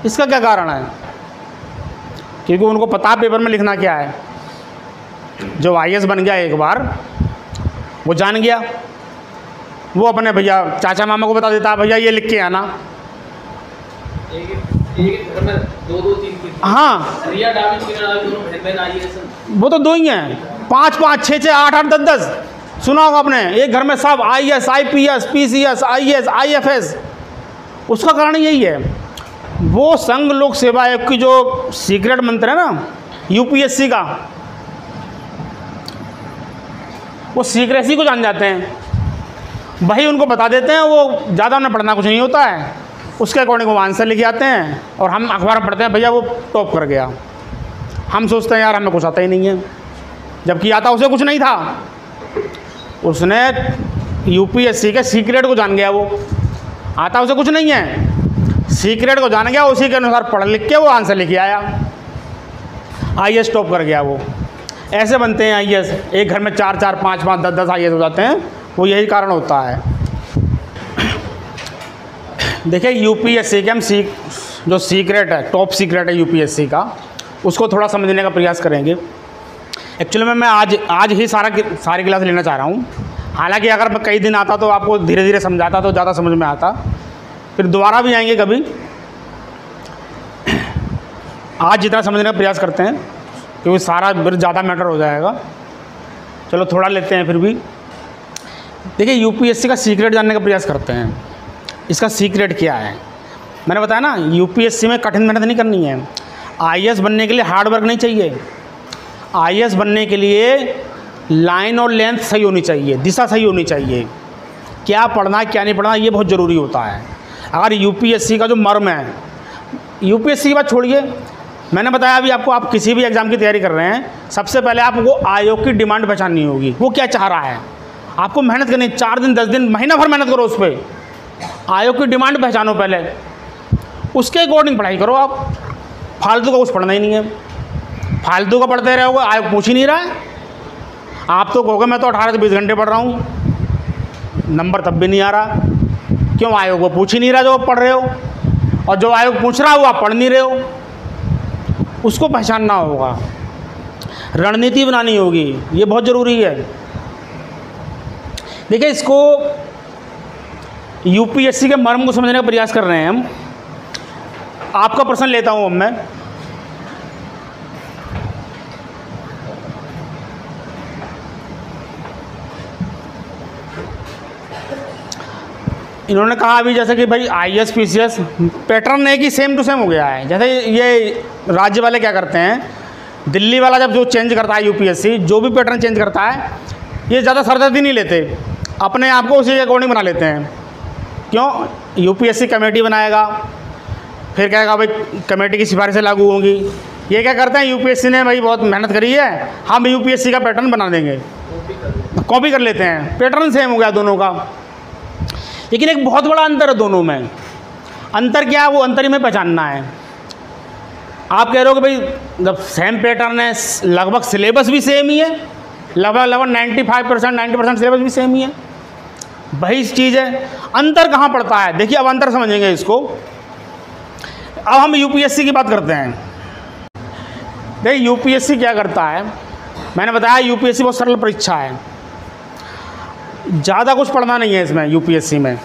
इसका क्या कारण है? क्योंकि उनको पता पेपर में लिखना क्या है। जो आईएएस बन गया एक बार, वो जान गया, वो अपने भैया चाचा मामा को बता देता है भैया ये लिख के आना। एक घर में दो तीन हाँ, रिया डाविंची दोनों बहन आईएएस, वो तो 2 ही हैं, 5 5 6 6 8 8 10 10 सुना होगा आपने, एक घर में सब IAS IPS PCS IAS IFS. उसका कारण यही है, वो संघ लोक सेवा आयोग की जो सीक्रेट मंत्र है ना यूपीएससी का, वो सीक्रेसी को जान जाते हैं, वही उनको बता देते हैं। वो ज़्यादा उन्हें पढ़ना कुछ नहीं होता है, उसके अकॉर्डिंग वो आंसर लिख आते हैं और हम अखबार में पढ़ते हैं भैया वो टॉप कर गया। हम सोचते हैं यार हमें कुछ आता ही नहीं है, जबकि आता उसे कुछ नहीं था। उसने यूपीएससी के सीक्रेट को जान गया, वो आता उसे कुछ नहीं है, सीक्रेट को जान गया, उसी के अनुसार पढ़ लिख के वो आंसर लिख आया, आईएएस टॉप कर गया। वो ऐसे बनते हैं आईएएस, एक घर में 4 4 5 5 10 10 आईएएस हो जाते हैं, वो यही कारण होता है। देखिए यूपीएससी के हम जो सीक्रेट है, टॉप सीक्रेट है यूपीएससी का, उसको थोड़ा समझने का प्रयास करेंगे। एक्चुअली मैं आज ही सारी क्लास लेना चाह रहा हूँ। हालांकि अगर मैं कई दिन आता तो आपको धीरे धीरे समझाता तो ज़्यादा समझ में आता, फिर दोबारा भी आएंगे कभी। आज जितना समझने का प्रयास करते हैं क्योंकि सारा ज़्यादा मैटर हो जाएगा। चलो थोड़ा लेते हैं फिर भी। देखिए यूपीएससी का सीक्रेट जानने का प्रयास करते हैं। इसका सीक्रेट क्या है? मैंने बताया ना, यूपीएससी में कठिन मेहनत नहीं करनी है। आईएएस बनने के लिए हार्ड वर्क नहीं चाहिए। आईएएस बनने के लिए लाइन और लेंथ सही होनी चाहिए, दिशा सही होनी चाहिए। क्या पढ़ना क्या नहीं पढ़ना ये बहुत ज़रूरी होता है। अगर यूपीएससी का जो मर्म है, यूपीएससी की बात छोड़िए, मैंने बताया अभी आपको, आप किसी भी एग्ज़ाम की तैयारी कर रहे हैं, सबसे पहले आपको आयोग की डिमांड पहचाननी होगी। वो क्या चाह रहा है, आपको मेहनत करनी, 4 दिन 10 दिन महीना भर मेहनत करो उस पर। आयोग की डिमांड पहचानो पहले, उसके अकॉर्डिंग पढ़ाई करो। आप फालतू का कुछ पढ़ना ही नहीं है, फालतू का पढ़ते रहोगे, आयोग पूछ ही नहीं रहा है। आप तो कहोगे मैं तो 18 से 20 घंटे पढ़ रहा हूँ, नंबर तब भी नहीं आ रहा। क्यों? आयोग वो पूछ ही नहीं रहा जो आप पढ़ रहे हो, और जो आयोग पूछ रहा है वो आप पढ़ नहीं रहे हो। उसको पहचानना होगा, रणनीति बनानी होगी, ये बहुत ज़रूरी है। देखिए इसको यूपीएससी के मर्म को समझने का प्रयास कर रहे हैं हम। आपका प्रश्न लेता हूँ अब मैं। इन्होंने कहा अभी जैसे कि भाई आईएएस पीसीएस पैटर्न है कि सेम टू सेम हो गया है। जैसे ये राज्य वाले क्या करते हैं, दिल्ली वाला जब जो चेंज करता है यूपीएससी, जो भी पैटर्न चेंज करता है, ये ज़्यादा सरदर्दी नहीं लेते, अपने आप को उसी के अकॉर्डिंग बना लेते हैं। क्यों? यूपीएससी कमेटी बनाएगा, फिर कहेगा भाई कमेटी की सिफारिशें लागू होंगी। ये क्या करते हैं, यूपीएससी ने भाई बहुत मेहनत करी है, हम यूपीएससी का पैटर्न बना देंगे, कॉपी कर लेते हैं। पैटर्न सेम हो गया दोनों का, लेकिन एक बहुत बड़ा अंतर है दोनों में। अंतर क्या है? वो अंतर ही में पहचानना है। आप कह रहे हो कि भाई जब सेम पैटर्न है, लगभग सिलेबस भी सेम ही है, लगभग 95% 90% सिलेबस भी सेम ही है, वही चीज़ है। अंतर कहाँ पड़ता है? देखिए अब अंतर समझेंगे इसको। अब हम यूपीएससी की बात करते हैं। देखिए यूपीएससी क्या करता है, मैंने बताया यूपीएससी बहुत सरल परीक्षा है, ज़्यादा कुछ पढ़ना नहीं है इसमें। यूपीएससी में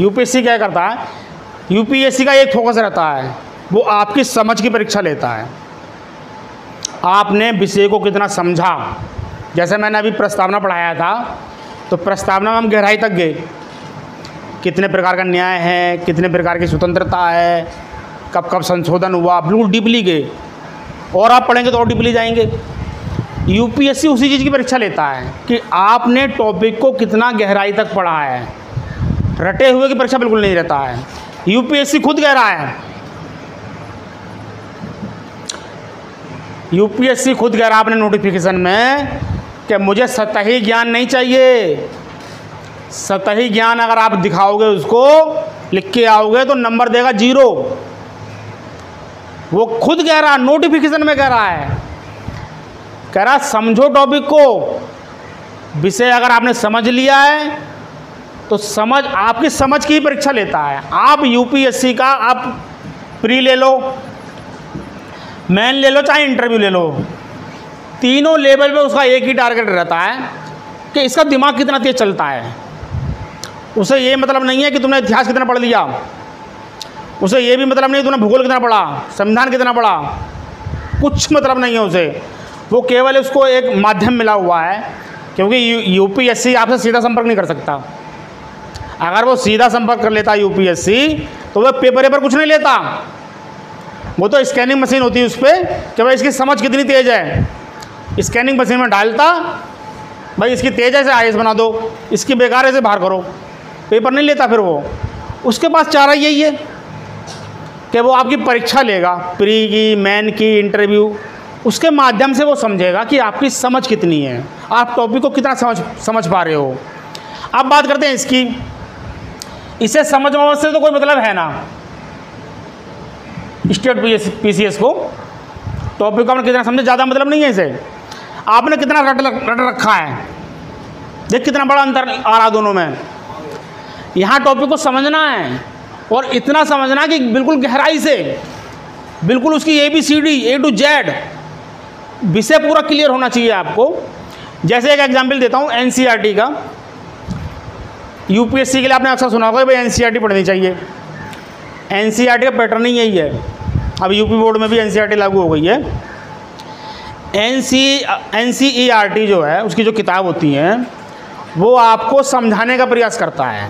यूपीएससी क्या करता है, यूपीएससी का एक फोकस रहता है, वो आपकी समझ की परीक्षा लेता है। आपने विषय को कितना समझा। जैसे मैंने अभी प्रस्तावना पढ़ाया था, तो प्रस्तावना में हम गहराई तक गए, कितने प्रकार का न्याय है, कितने प्रकार की स्वतंत्रता है, कब कब संशोधन हुआ, बिल्कुल डीपली गए। और आप पढ़ेंगे तो और डीपली जाएंगे। यूपीएससी उसी चीज़ की परीक्षा लेता है कि आपने टॉपिक को कितना गहराई तक पढ़ा है। रटे हुए की परीक्षा बिल्कुल नहीं रहता है, यूपीएससी खुद कह रहा है, यूपीएससी खुद कह रहा है अपने नोटिफिकेशन में कि मुझे सतही ज्ञान नहीं चाहिए। सतही ज्ञान अगर आप दिखाओगे, उसको लिख के आओगे तो नंबर देगा 0। वो खुद कह रहा है, नोटिफिकेशन में कह रहा है, कह रहा समझो टॉपिक को। विषय अगर आपने समझ लिया है तो समझ, आपकी समझ की ही परीक्षा लेता है। आप यूपीएससी का आप प्री ले लो, मेन ले लो, चाहे इंटरव्यू ले लो, तीनों लेवल पे उसका एक ही टारगेट रहता है कि इसका दिमाग कितना तेज चलता है। उसे ये मतलब नहीं है कि तुमने इतिहास कितना पढ़ लिया, उसे ये भी मतलब नहीं तुमने भूगोल कितना पढ़ा, संविधान कितना पढ़ा, कुछ मतलब नहीं है उसे। वो केवल उसको एक माध्यम मिला हुआ है, क्योंकि यूपीएससी आपसे सीधा संपर्क नहीं कर सकता। अगर वो सीधा संपर्क कर लेता यूपीएससी तो वह पेपर कुछ नहीं लेता। वो तो स्कैनिंग मशीन होती है उस पर कि भाई इसकी समझ कितनी तेज़ है, स्कैनिंग मशीन में डालता, भाई इसकी तेज़ है से आईएएस बना दो, इसकी बेकार है से बाहर करो, पेपर नहीं लेता। फिर वो उसके पास चारा यही है कि वो आपकी परीक्षा लेगा, प्री की, मेन की, इंटरव्यू, उसके माध्यम से वो समझेगा कि आपकी समझ कितनी है, आप टॉपिक को कितना समझ पा रहे हो। अब बात करते हैं इसकी, इसे समझ से तो कोई मतलब है ना। स्टेट पीसीएस को टॉपिक को आपने कितना समझे, ज़्यादा मतलब नहीं है इसे। आपने कितना रट रखा है, देख कितना बड़ा अंतर आ रहा दोनों में। यहाँ टॉपिक को समझना है और इतना समझना कि बिल्कुल गहराई से, बिल्कुल उसकी ABCD A to Z विषय पूरा क्लियर होना चाहिए आपको। जैसे एक एग्जाम्पल देता हूँ NCERT का। यूपीएससी के लिए आपने अक्सर सुना होगा भाई NCERT पढ़नी चाहिए। NCERT का पैटर्न ही यही है। अब यूपी बोर्ड में भी NCERT लागू हो गई है। NCERT जो है उसकी जो किताब होती हैं वो आपको समझाने का प्रयास करता है।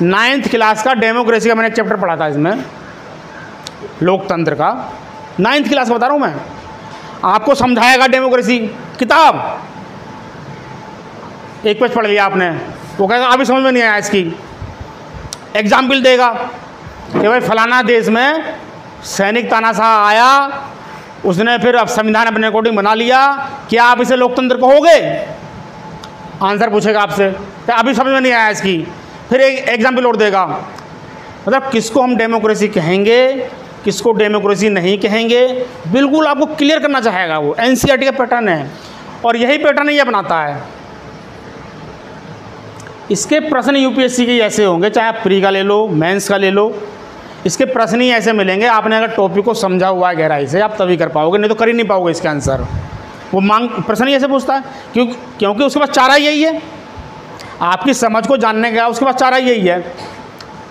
9th क्लास का डेमोक्रेसी का मैंने एक चैप्टर पढ़ा था इसमें, लोकतंत्र का। 9th क्लास बता रहा हूँ मैं, आपको समझाएगा डेमोक्रेसी किताब। एक पेज पढ़ लिया आपने, वो कहेगा अभी समझ में नहीं आया इसकी। एग्जाम्पल देगा कि भाई फलाना देश में सैनिक तानाशाह आया, उसने फिर अब संविधान अपने अकॉर्डिंग बना लिया, क्या आप इसे लोकतंत्र कहोगे? आंसर पूछेगा आपसे, तो अभी समझ में नहीं आया इसकी। फिर एक एग्जाम्पल और देगा, मतलब किसको हम डेमोक्रेसी कहेंगे, किसको डेमोक्रेसी नहीं कहेंगे, बिल्कुल आपको क्लियर करना चाहेगा वो। NCERT का पैटर्न है और यही पैटर्न ये अपनाता है। इसके प्रश्न यूपीएससी के ऐसे होंगे, चाहे आप प्री का ले लो, मेंस का ले लो, इसके प्रश्न ही ऐसे मिलेंगे। आपने अगर टॉपिक को समझा हुआ है गहराई से, आप तभी कर पाओगे, नहीं तो कर ही नहीं पाओगे इसके आंसर। वो प्रश्न ही ऐसे पूछता है क्योंकि उसके पास चारा यही है, आपकी समझ को जानने का उसके पास चारा यही है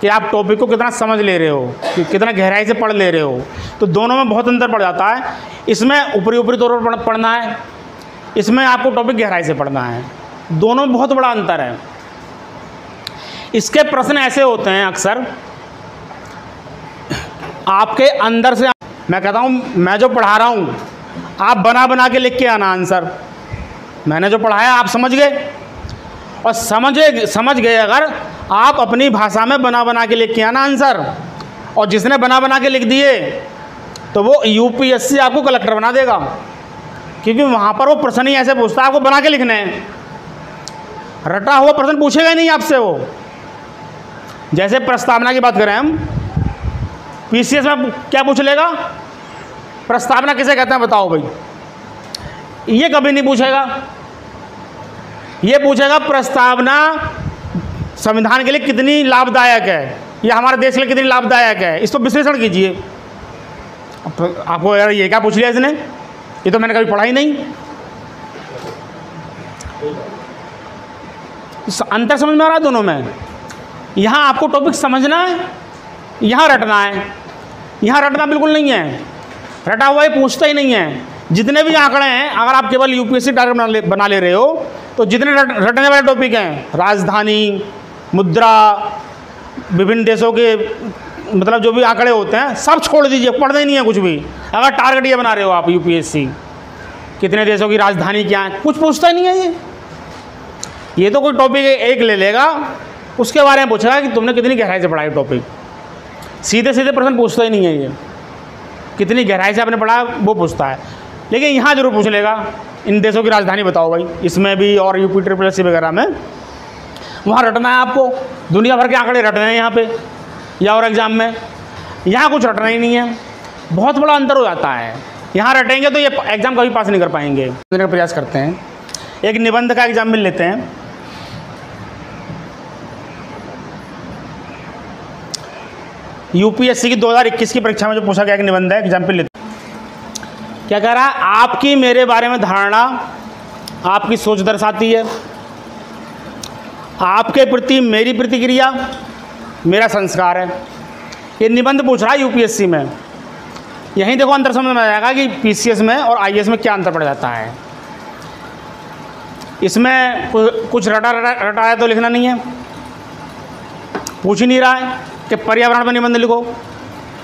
कि आप टॉपिक को कितना समझ ले रहे हो, कितना गहराई से पढ़ ले रहे हो। तो दोनों में बहुत अंतर पड़ जाता है। इसमें ऊपरी तौर पर पढ़ना है, इसमें आपको टॉपिक गहराई से पढ़ना है। दोनों में बहुत बड़ा अंतर है। इसके प्रश्न ऐसे होते हैं अक्सर आपके अंदर से, मैं कहता हूँ मैं जो पढ़ा रहा हूँ आप बना के लिख के आना आंसर। मैंने जो पढ़ाया आप समझ गए, और समझ गए अगर आप अपनी भाषा में बना के लिख के आना आंसर। और जिसने बना के लिख दिए तो वो यूपीएससी आपको कलेक्टर बना देगा, क्योंकि वहाँ पर वो प्रश्न ही ऐसे पूछता है, आपको बना के लिखने हैं। रटा हुआ प्रश्न पूछेगा ही नहीं आपसे वो। जैसे प्रस्तावना की बात करें हम, पीसीएस में क्या पूछ लेगा, प्रस्तावना किसे कहते हैं बताओ भाई, ये कभी नहीं पूछेगा। ये पूछेगा प्रस्तावना संविधान के लिए कितनी लाभदायक है, या हमारे देश के लिए कितनी लाभदायक है, इसको विश्लेषण कीजिए। आपको यार ये क्या पूछ लिया इसने, ये तो मैंने कभी पढ़ा ही नहीं। अंतर समझ में आ रहा है दोनों में। यहाँ आपको टॉपिक समझना है, यहाँ रटना है। यहाँ रटना बिल्कुल नहीं है, रटा हुआ ही पूछता ही नहीं है। जितने भी आंकड़े हैं, अगर आप केवल यूपीएससी टारगेट बना ले रहे हो तो जितने रटने वाले टॉपिक हैं, राजधानी, मुद्रा, विभिन्न देशों के मतलब जो भी आंकड़े होते हैं सब छोड़ दीजिए, पढ़ना ही नहीं है कुछ भी। अगर टारगेट ये बना रहे हो आप यूपीएससी, कितने देशों की राजधानी क्या है, कुछ पूछता ही नहीं है ये तो कोई टॉपिक एक ले लेगा, उसके बारे में पूछेगा कि तुमने कितनी गहराई से पढ़ा है टॉपिक। सीधे सीधे प्रश्न पूछता ही नहीं है ये, कितनी गहराई से आपने पढ़ा वो पूछता है। लेकिन यहाँ जरूर पूछ लेगा इन देशों की राजधानी बताओ भाई, इसमें भी और यूपी SSC वगैरह में वहाँ रटना है आपको। दुनिया भर के आंकड़े रटने हैं यहाँ पे या और एग्ज़ाम में, यहाँ कुछ रटना ही नहीं है। बहुत बड़ा अंतर हो जाता है। यहाँ रटेंगे तो ये एग्ज़ाम कभी पास नहीं कर पाएंगे। प्रयास करते हैं, एक निबंध का एग्जाम्पल लेते हैं। यूपीएससी की 2021 की परीक्षा में जो पूछा गया एक निबंध है, एग्जाम्पल लेते हैं। क्या कह रहा है? आपकी मेरे बारे में धारणा आपकी सोच दर्शाती है, आपके प्रति मेरी प्रतिक्रिया मेरा संस्कार है। ये निबंध पूछ रहा है यूपीएससी में। यहीं देखो अंतर समझ में आ जाएगा कि पीसीएस में और आईएएस में क्या अंतर पड़ जाता है। इसमें कुछ रटाया तो लिखना नहीं है, पूछ ही नहीं रहा है कि पर्यावरण पर निबंध लिखो।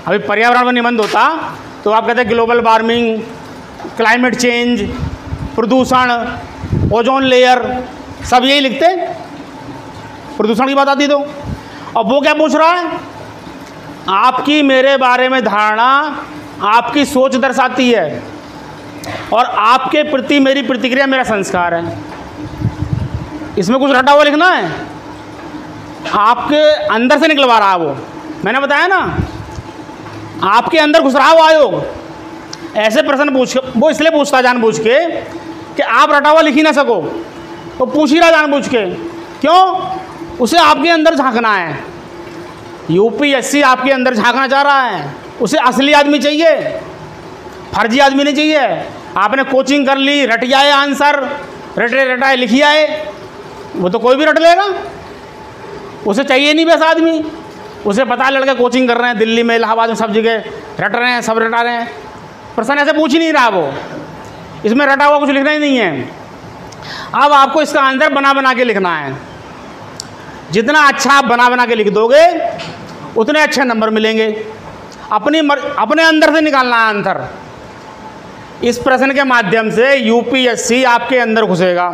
अभी पर्यावरण पर निबंध होता तो आप कहते ग्लोबल वार्मिंग, क्लाइमेट चेंज, प्रदूषण, ओजोन लेयर, सब यही लिखते। प्रदूषण की बात आती तो। अब वो क्या पूछ रहा है? आपकी मेरे बारे में धारणा आपकी सोच दर्शाती है और आपके प्रति मेरी प्रतिक्रिया मेरा संस्कार है। इसमें कुछ रटा हुआ लिखना है, आपके अंदर से निकलवा रहा है वो। मैंने बताया ना, आपके अंदर घुस रहा है वो आयोग। ऐसे प्रश्न वो इसलिए पूछता जानबूझ के कि आप रटा हुआ लिख ही ना सको, तो पूछ ही रहा जानबूझ के। क्यों? उसे आपके अंदर झांकना है। यूपीएससी आपके अंदर झांकना चाह रहा है। उसे असली आदमी चाहिए, फर्जी आदमी नहीं चाहिए। आपने कोचिंग कर ली, रट जाए आंसर, रटाए लिखी आए, वो तो कोई भी रट लेगा। उसे चाहिए नहीं वैसा आदमी। उसे पता है लड़के कोचिंग कर रहे हैं, दिल्ली में, इलाहाबाद में, सब जगह रट रहे हैं, सब रटा रहे हैं। प्रश्न ऐसे पूछ ही नहीं रहा वो, इसमें रटा हुआ कुछ लिखना ही नहीं है। अब आपको इसका आंसर बना बना के लिखना है। जितना अच्छा आप बना बना के लिख दोगे उतने अच्छे नंबर मिलेंगे। अपने अंदर से निकालना है आंसर। इस प्रश्न के माध्यम से यूपीएससी आपके अंदर घुसेगा।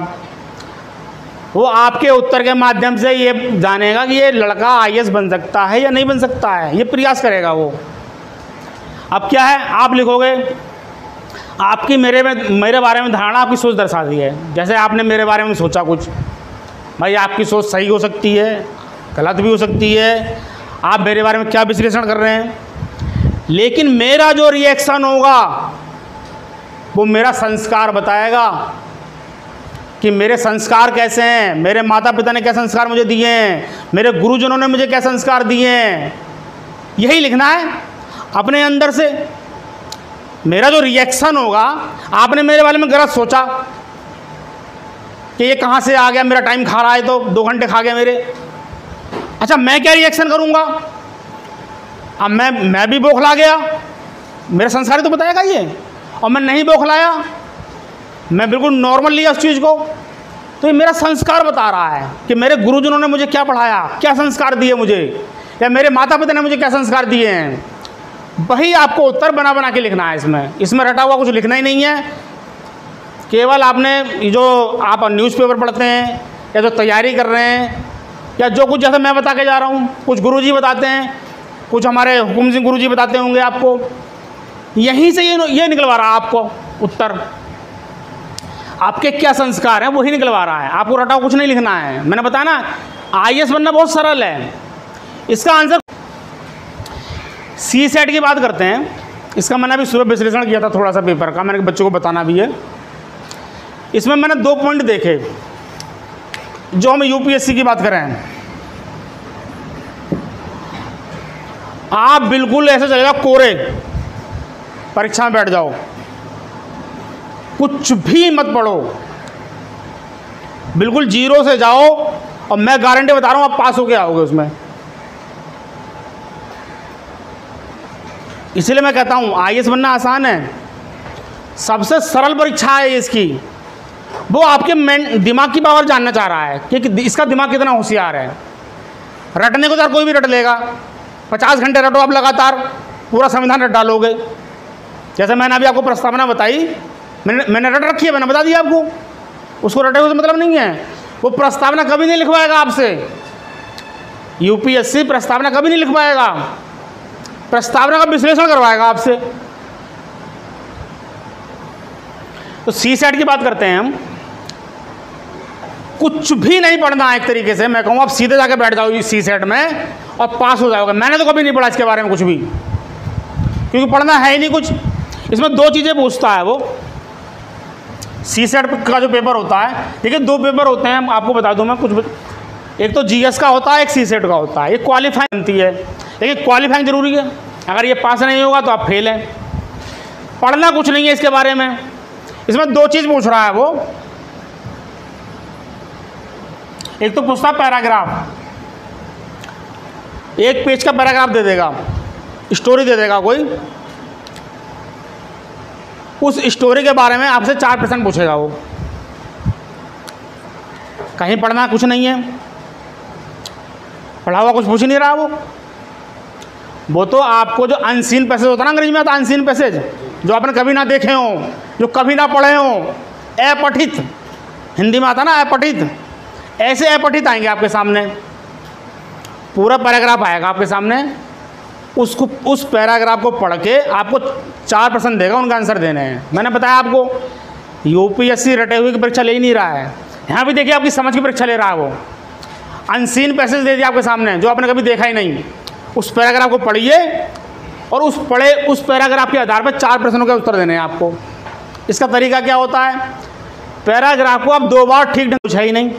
वो आपके उत्तर के माध्यम से ये जानेगा कि ये लड़का आईएएस बन सकता है या नहीं बन सकता है। ये प्रयास करेगा वो। अब क्या है, आप लिखोगे आपकी मेरे बारे में धारणा आपकी सोच दर्शाती है। जैसे आपने मेरे बारे में सोचा कुछ, भाई आपकी सोच सही हो सकती है, गलत भी हो सकती है। आप मेरे बारे में क्या विश्लेषण कर रहे हैं, लेकिन मेरा जो रिएक्शन होगा वो मेरा संस्कार बताएगा कि मेरे संस्कार कैसे हैं, मेरे माता पिता ने क्या संस्कार मुझे दिए हैं, मेरे गुरुजनों ने मुझे क्या संस्कार दिए हैं। यही लिखना है अपने अंदर से। मेरा जो रिएक्शन होगा, आपने मेरे बारे में गलत सोचा कि ये कहाँ से आ गया, मेरा टाइम खा रहा है, तो 2 घंटे खा गया मेरे। अच्छा, मैं क्या रिएक्शन करूँगा? अब मैं भी बौखला गया, मेरा संस्कार तो बताएगा ये। और मैं नहीं बौखलाया, मैं बिल्कुल नॉर्मल लिया उस चीज़ को, तो ये मेरा संस्कार बता रहा है कि मेरे गुरुजनों ने मुझे क्या पढ़ाया, क्या संस्कार दिए मुझे, या मेरे माता पिता ने मुझे क्या संस्कार दिए हैं। वही आपको उत्तर बना बना के लिखना है। इसमें रटा हुआ कुछ लिखना ही नहीं है। केवल आपने जो आप न्यूज़पेपर पढ़ते हैं या जो तैयारी कर रहे हैं या जो कुछ जैसे मैं बता के जा रहा हूँ, कुछ गुरुजी बताते हैं, कुछ हमारे हुकुम सिंह गुरुजी बताते होंगे आपको, यहीं से ये निकलवा रहा है आपको उत्तर। आपके क्या संस्कार हैं वही निकलवा रहा है। आपको रटा कुछ नहीं लिखना है। मैंने बताया ना, आईएएस बनना बहुत सरल है। इसका आंसर सी सेट की बात करते हैं। इसका मैंने अभी सुबह विश्लेषण किया था थोड़ा सा पेपर का, मैंने बच्चों को बताना भी है। इसमें मैंने 2 पॉइंट देखे जो हम यूपीएससी की बात करें। आप बिल्कुल ऐसे चलेगा कोरे, परीक्षा में बैठ जाओ, कुछ भी मत पढ़ो, बिल्कुल 0 से जाओ, और मैं गारंटी बता रहा हूं आप पास होके आओगे उसमें। इसलिए मैं कहता हूं आईएएस बनना आसान है। सबसे सरल परीक्षा है इसकी। वो आपके दिमाग की पावर जानना चाह रहा है कि इसका दिमाग कितना होशियार है। रटने को तो कोई भी रट लेगा। 50 घंटे रटो आप लगातार, पूरा संविधान रट डालोगे। जैसे मैंने अभी आपको प्रस्तावना बताई, मैंने रट रखी है, मैंने बता दिया आपको। उसको रटे हुए से मतलब नहीं है। वो प्रस्तावना कभी नहीं लिखवाएगा आपसे। यूपीएससी प्रस्तावना कभी नहीं लिखवाएगा, प्रस्तावना का विश्लेषण करवाएगा आपसे। तो सी सेट की बात करते हैं हम। कुछ भी नहीं पढ़ना है एक तरीके से। मैं कहूँ आप सीधे जाके बैठ जाओ सी सेट में और पास हो जाओगे। मैंने तो कभी नहीं पढ़ा इसके बारे में कुछ भी, क्योंकि पढ़ना है ही नहीं कुछ। इसमें 2 चीज़ें पूछता है वो। सी सेट का जो पेपर होता है, देखिए 2 पेपर होते हैं, आपको बता दूं मैं कुछ। एक तो जीएस का होता है, एक सी सेट का होता है। ये क्वालिफाइंग बनती है, लेकिन क्वालिफाइंग जरूरी है। अगर ये पास नहीं होगा तो आप फेल हैं। पढ़ना कुछ नहीं है इसके बारे में। इसमें दो चीज़ पूछ रहा है वो, एक तो पूछता पैराग्राफ, एक पेज का पैराग्राफ दे देगा, स्टोरी दे देगा कोई, उस स्टोरी के बारे में आपसे 4% पूछेगा वो। कहीं पढ़ना कुछ नहीं है, पढ़ा हुआ कुछ पूछ नहीं रहा वो तो आपको जो अनसीन पैसेज होता है ना, अंग्रेजी में आता है अनसीन पैसेज, जो आपने कभी ना देखे हों, जो कभी ना पढ़े हों, अपठित, हिंदी में आता ना अपठित, ऐसे अपठित आएंगे आपके सामने। पूरा पैराग्राफ आएगा आपके सामने, उसको उस पैराग्राफ को पढ़ के आपको 4% देगा, उनका आंसर देने हैं। मैंने बताया आपको यूपीएससी रटे हुए की परीक्षा ले ही नहीं रहा है। यहाँ भी देखिए आपकी समझ की परीक्षा ले रहा है वो। अनसीन पैसेज दे दिया आपके सामने जो आपने कभी देखा ही नहीं, उस पैराग्राफ को पढ़िए और उस पैराग्राफ के आधार पर 4 प्रश्नों के उत्तर देने हैं आपको। इसका तरीका क्या होता है, पैराग्राफ को आप 2 बार ठीक ढंग से पूछा ही नहीं,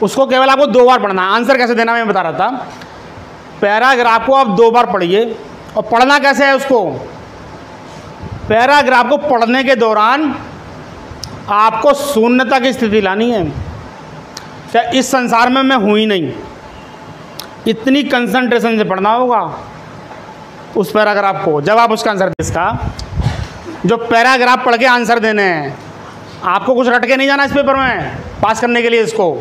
उसको केवल आपको 2 बार पढ़ना है। आंसर कैसे देना मैं बता रहा था। पैराग्राफ को आप 2 बार पढ़िए, और पढ़ना कैसे है उसको, पैराग्राफ को पढ़ने के दौरान आपको शून्यता की स्थिति लानी है। क्या इस संसार में मैं हूँ ही नहीं, इतनी कंसंट्रेशन से पढ़ना होगा उस पैराग्राफ को। जब आप उसका आंसर, इसका जो पैराग्राफ पढ़ के आंसर देने हैं, आपको कुछ रट के नहीं जाना इस पेपर में पास करने के लिए। इसको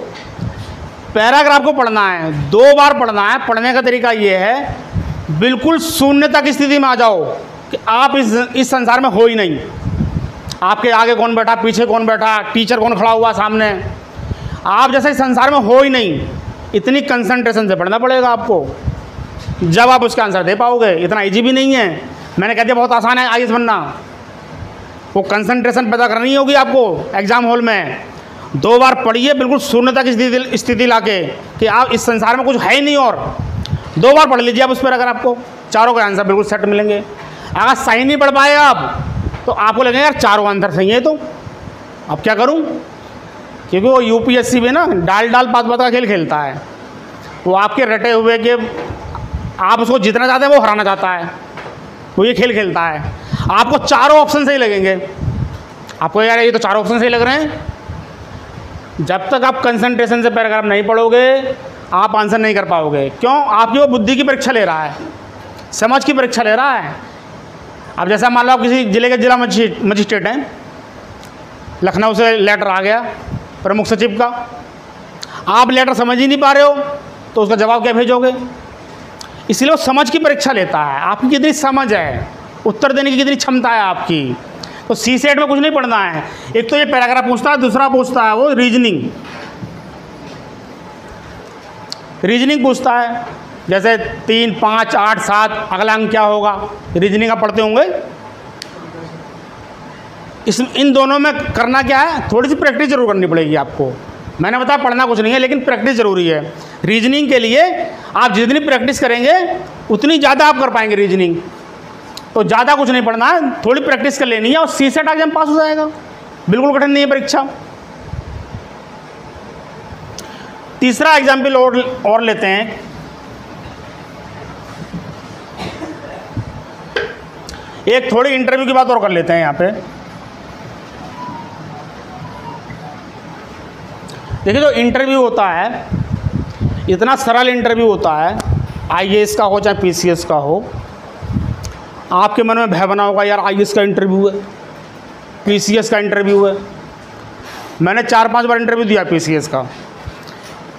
पैराग्राफ को पढ़ना है, 2 बार पढ़ना है। पढ़ने का तरीका ये है, बिल्कुल शून्यता की स्थिति में आ जाओ कि आप इस संसार में हो ही नहीं। आपके आगे कौन बैठा, पीछे कौन बैठा, टीचर कौन खड़ा हुआ सामने, आप जैसे इस संसार में हो ही नहीं। इतनी कंसंट्रेशन से पढ़ना पड़ेगा आपको, जब आप उसका आंसर दे पाओगे। इतना इजी भी नहीं है, मैंने कह दिया बहुत आसान है आईएएस बनना। वो कंसंट्रेशन पैदा करनी होगी आपको एग्ज़ाम हॉल में। 2 बार पढ़िए बिल्कुल शून्यता की स्थिति लाके कि आप इस संसार में कुछ है ही नहीं, और 2 बार पढ़ लीजिए आप उस पर। अगर आपको चारों के आंसर बिल्कुल सेट मिलेंगे। अगर सही नहीं पढ़ पाए आप, तो आपको लगेगा यार चारों आंसर सही है, तो अब क्या करूं। क्योंकि वो यूपीएससी में ना डाल पात का खेल खेलता है। वो आपके रटे हुए के आप उसको जितना चाहते हैं वो हराना चाहता है, वो ये खेल खेलता है। आपको चारों ऑप्शन सही लगेंगे, आपको यार ये तो चारों ऑप्शन सही लग रहे हैं। जब तक आप कंसंट्रेशन से पैराग्राफ नहीं पढ़ोगे, आप आंसर नहीं कर पाओगे। क्यों, आपकी वो बुद्धि की परीक्षा ले रहा है, समझ की परीक्षा ले रहा है। अब जैसा मान लो आप किसी जिले के जिला मजिस्ट्रेट हैं, लखनऊ से लेटर आ गया प्रमुख सचिव का, आप लेटर समझ ही नहीं पा रहे हो, तो उसका जवाब क्या भेजोगे। इसलिए वो समझ की परीक्षा लेता है, आपकी कितनी समझ है, उत्तर देने की कितनी क्षमता है आपकी। तो सीसेट में कुछ नहीं पढ़ना है। एक तो ये पैराग्राफ पूछता है, दूसरा पूछता है वो रीजनिंग पूछता है। जैसे 3, 5, 8, 7 अगला अंक क्या होगा, रीजनिंग आप पढ़ते होंगे। इन दोनों में करना क्या है, थोड़ी सी प्रैक्टिस जरूर करनी पड़ेगी आपको। मैंने बताया पढ़ना कुछ नहीं है, लेकिन प्रैक्टिस ज़रूरी है। रीजनिंग के लिए आप जितनी प्रैक्टिस करेंगे उतनी ज़्यादा आप कर पाएंगे रीजनिंग। तो ज़्यादा कुछ नहीं पढ़ना है, थोड़ी प्रैक्टिस कर लेनी है और सीसेट एग्जाम पास हो जाएगा। बिल्कुल कठिन नहीं है परीक्षा। तीसरा एग्जाम्पल और लेते हैं। एक थोड़ी इंटरव्यू की बात और कर लेते हैं यहाँ पे। देखिए जो इंटरव्यू होता है, इतना सरल इंटरव्यू होता है, आईएएस का हो चाहे पीसीएस का हो। आपके मन में भय बना होगा यार आईएएस का इंटरव्यू है, पीसीएस का इंटरव्यू है। मैंने 4-5 बार इंटरव्यू दिया पीसीएस का,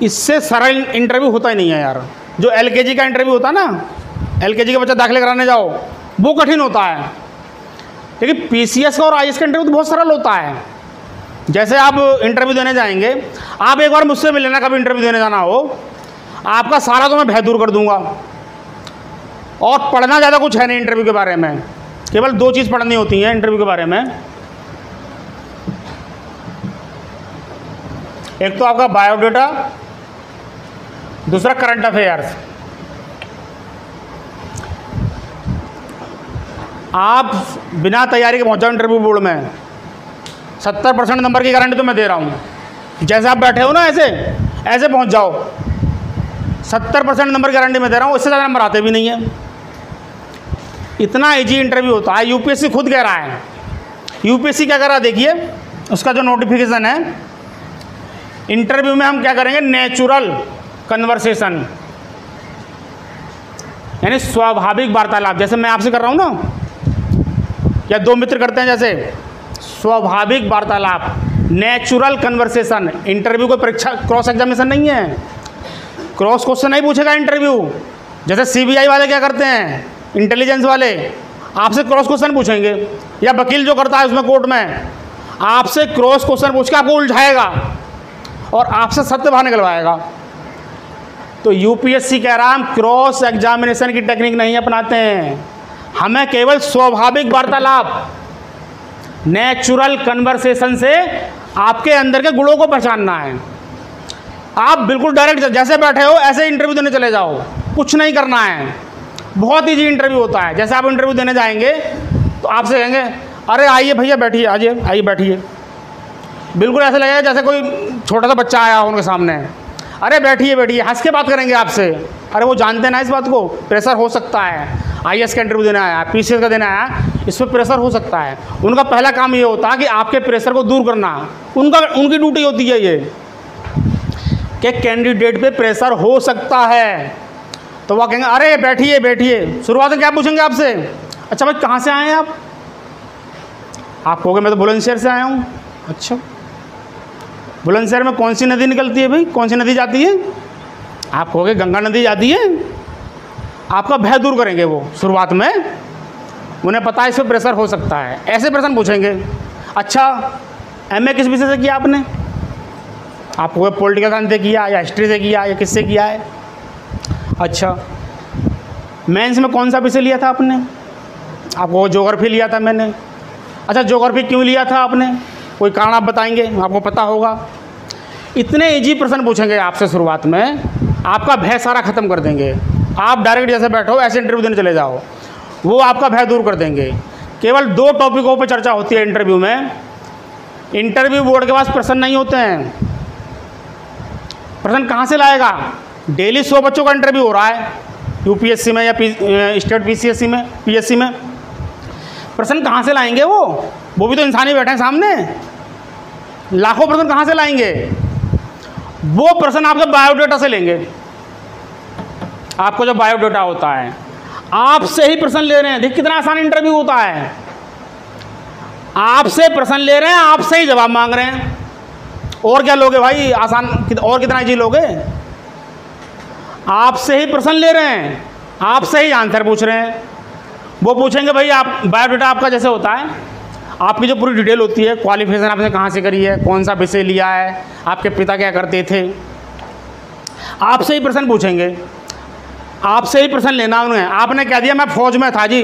इससे सरल इंटरव्यू होता ही नहीं है यार। जो एलकेजी का इंटरव्यू होता है ना, एलकेजी का बच्चा दाखिले कराने जाओ, वो कठिन होता है। लेकिन पीसीएस का और आईएएस का इंटरव्यू तो बहुत सरल होता है। जैसे आप इंटरव्यू देने जाएंगे, आप एक बार मुझसे मिल लेना, कभी इंटरव्यू देने जाना हो, आपका सारा तो मैं भय दूर कर दूंगा। और पढ़ना ज़्यादा कुछ है नहीं इंटरव्यू के बारे में, केवल 2 चीज़ पढ़नी होती हैं इंटरव्यू के बारे में। एक तो आपका बायोडाटा, दूसरा करंट अफेयर्स। आप बिना तैयारी के पहुंच जाओ इंटरव्यू बोर्ड में, 70% नंबर की गारंटी तो मैं दे रहा हूँ। जैसे आप बैठे हो ना, ऐसे पहुंच जाओ, 70% नंबर की गारंटी मैं दे रहा हूँ। इससे ज़्यादा नंबर आते भी नहीं है। इतना इजी इंटरव्यू होता है। यूपीएससी खुद कह रहा है। यूपीएससी क्या कर रहा है देखिए, उसका जो नोटिफिकेशन है, इंटरव्यू में हम क्या करेंगे, नेचुरल कन्वर्सेशन, यानी स्वाभाविक वार्तालाप, जैसे मैं आपसे कर रहा हूँ ना, या दो मित्र करते हैं जैसे, स्वाभाविक वार्तालाप, नेचुरल कन्वर्सेशन। इंटरव्यू कोई परीक्षा क्रॉस एग्जामिनेशन नहीं है, क्रॉस क्वेश्चन नहीं पूछेगा इंटरव्यू। जैसे सीबीआई वाले क्या करते हैं, इंटेलिजेंस वाले आपसे क्रॉस क्वेश्चन पूछेंगे, या वकील जो करता है उसमें कोर्ट में आपसे क्रॉस क्वेश्चन पूछ के आपको उलझाएगा और आपसे सत्य बाहर निकलवाएगा। तो यूपीएससी कह रहा है हम क्रॉस एग्जामिनेशन की टेक्निक नहीं अपनाते हैं, हमें केवल स्वाभाविक वार्तालाप, नेचुरल कन्वर्सेशन से आपके अंदर के गुणों को पहचानना है। आप बिल्कुल डायरेक्ट जैसे बैठे हो ऐसे इंटरव्यू देने चले जाओ, कुछ नहीं करना है। बहुत ईजी इंटरव्यू होता है। जैसे आप इंटरव्यू देने जाएंगे तो आपसे कहेंगे अरे आइए भैया बैठिए, आइए बैठिए। बिल्कुल ऐसे लगेगा जैसे कोई छोटा सा बच्चा आया हो उनके सामने, अरे बैठिए बैठिए, हंस के बात करेंगे आपसे। अरे वो जानते ना इस बात को, प्रेशर हो सकता है, आईएएस का इंटरव्यू देना आया, पीसीएस का देना आया, इस पर प्रेशर हो सकता है। उनका पहला काम ये होता है कि आपके प्रेशर को दूर करना, उनकी ड्यूटी होती है ये, कि कैंडिडेट पे प्रेशर हो सकता है। तो वह कहेंगे अरे बैठिए बैठिए। शुरुआत में क्या पूछेंगे आपसे, अच्छा भाई कहाँ से आए हैं आप कहोगे मैं तो बुलंदशहर से आया हूँ। अच्छा, बुलंदशहर में कौन सी नदी निकलती है भाई, कौन सी नदी जाती है? आप कहोगे गंगा नदी जाती है। आपका भय दूर करेंगे वो शुरुआत में, उन्हें पता है इस पर प्रेशर हो सकता है। ऐसे प्रश्न पूछेंगे, अच्छा एमए किस विषय से किया आपने? आप कहोगे पॉलिटिकल साइंस से किया या हिस्ट्री से किया या किससे किया है? अच्छा, मेंस में कौन सा विषय लिया था आपने? आपको ज्योग्राफी लिया था मैंने। अच्छा, ज्योग्राफी क्यों लिया था आपने? कोई कारण आप बताएंगे, आपको पता होगा। इतने इजी प्रश्न पूछेंगे आपसे शुरुआत में, आपका भय सारा ख़त्म कर देंगे। आप डायरेक्ट जैसे बैठो ऐसे इंटरव्यू देने चले जाओ, वो आपका भय दूर कर देंगे। केवल 2 टॉपिकों पर चर्चा होती है इंटरव्यू में। इंटरव्यू बोर्ड के पास प्रश्न नहीं होते हैं। प्रश्न कहाँ से लाएगा? डेली 100 बच्चों का इंटरव्यू हो रहा है यूपीएससी में या स्टेट पीसीएससी में, पीएससी में। प्रश्न कहाँ से लाएंगे वो भी तो इंसान ही बैठे हैं सामने। लाखों प्रश्न कहाँ से लाएंगे? वो प्रश्न आपके बायोडाटा से लेंगे। आपको जो बायोडाटा होता है आपसे ही प्रश्न ले रहे हैं। देखिए कितना आसान इंटरव्यू होता है। आपसे प्रश्न ले रहे हैं, आपसे ही जवाब मांग रहे हैं। और क्या लोगे भाई आसान, और कितना चीज लोगे? आपसे ही प्रश्न ले रहे हैं, आपसे ही आंसर पूछ रहे हैं। वो पूछेंगे भाई आप बायोडाटा आपका जैसे होता है, आपकी जो पूरी डिटेल होती है, क्वालिफिकेशन आपने कहाँ से करी है, कौन सा विषय लिया है, आपके पिता क्या करते थे, आपसे ही प्रश्न पूछेंगे। आपसे ही प्रश्न लेना उन्हें। आपने क्या दिया? मैं फौज में था जी,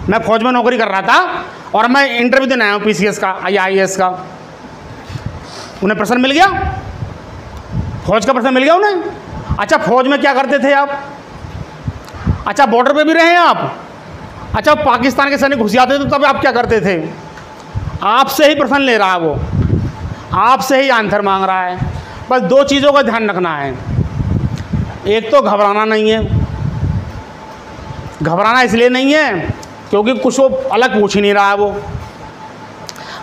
मैं फौज में नौकरी कर रहा था और मैं इंटरव्यू देने आया हूँ पीसीएस का या आईएएस का। उन्हें प्रश्न मिल गया, फौज का प्रश्न मिल गया उन्हें। अच्छा, फौज में क्या करते थे आप? अच्छा, बॉर्डर पे भी रहे हैं आप? अच्छा, पाकिस्तान के सैनिक घुस जाते थे तब आप क्या करते थे? आपसे ही प्रश्न ले रहा है वो, आपसे ही आंसर मांग रहा है। बस 2 चीज़ों का ध्यान रखना है। एक तो घबराना नहीं है। घबराना इसलिए नहीं है क्योंकि कुछ वो अलग पूछ ही नहीं रहा है, वो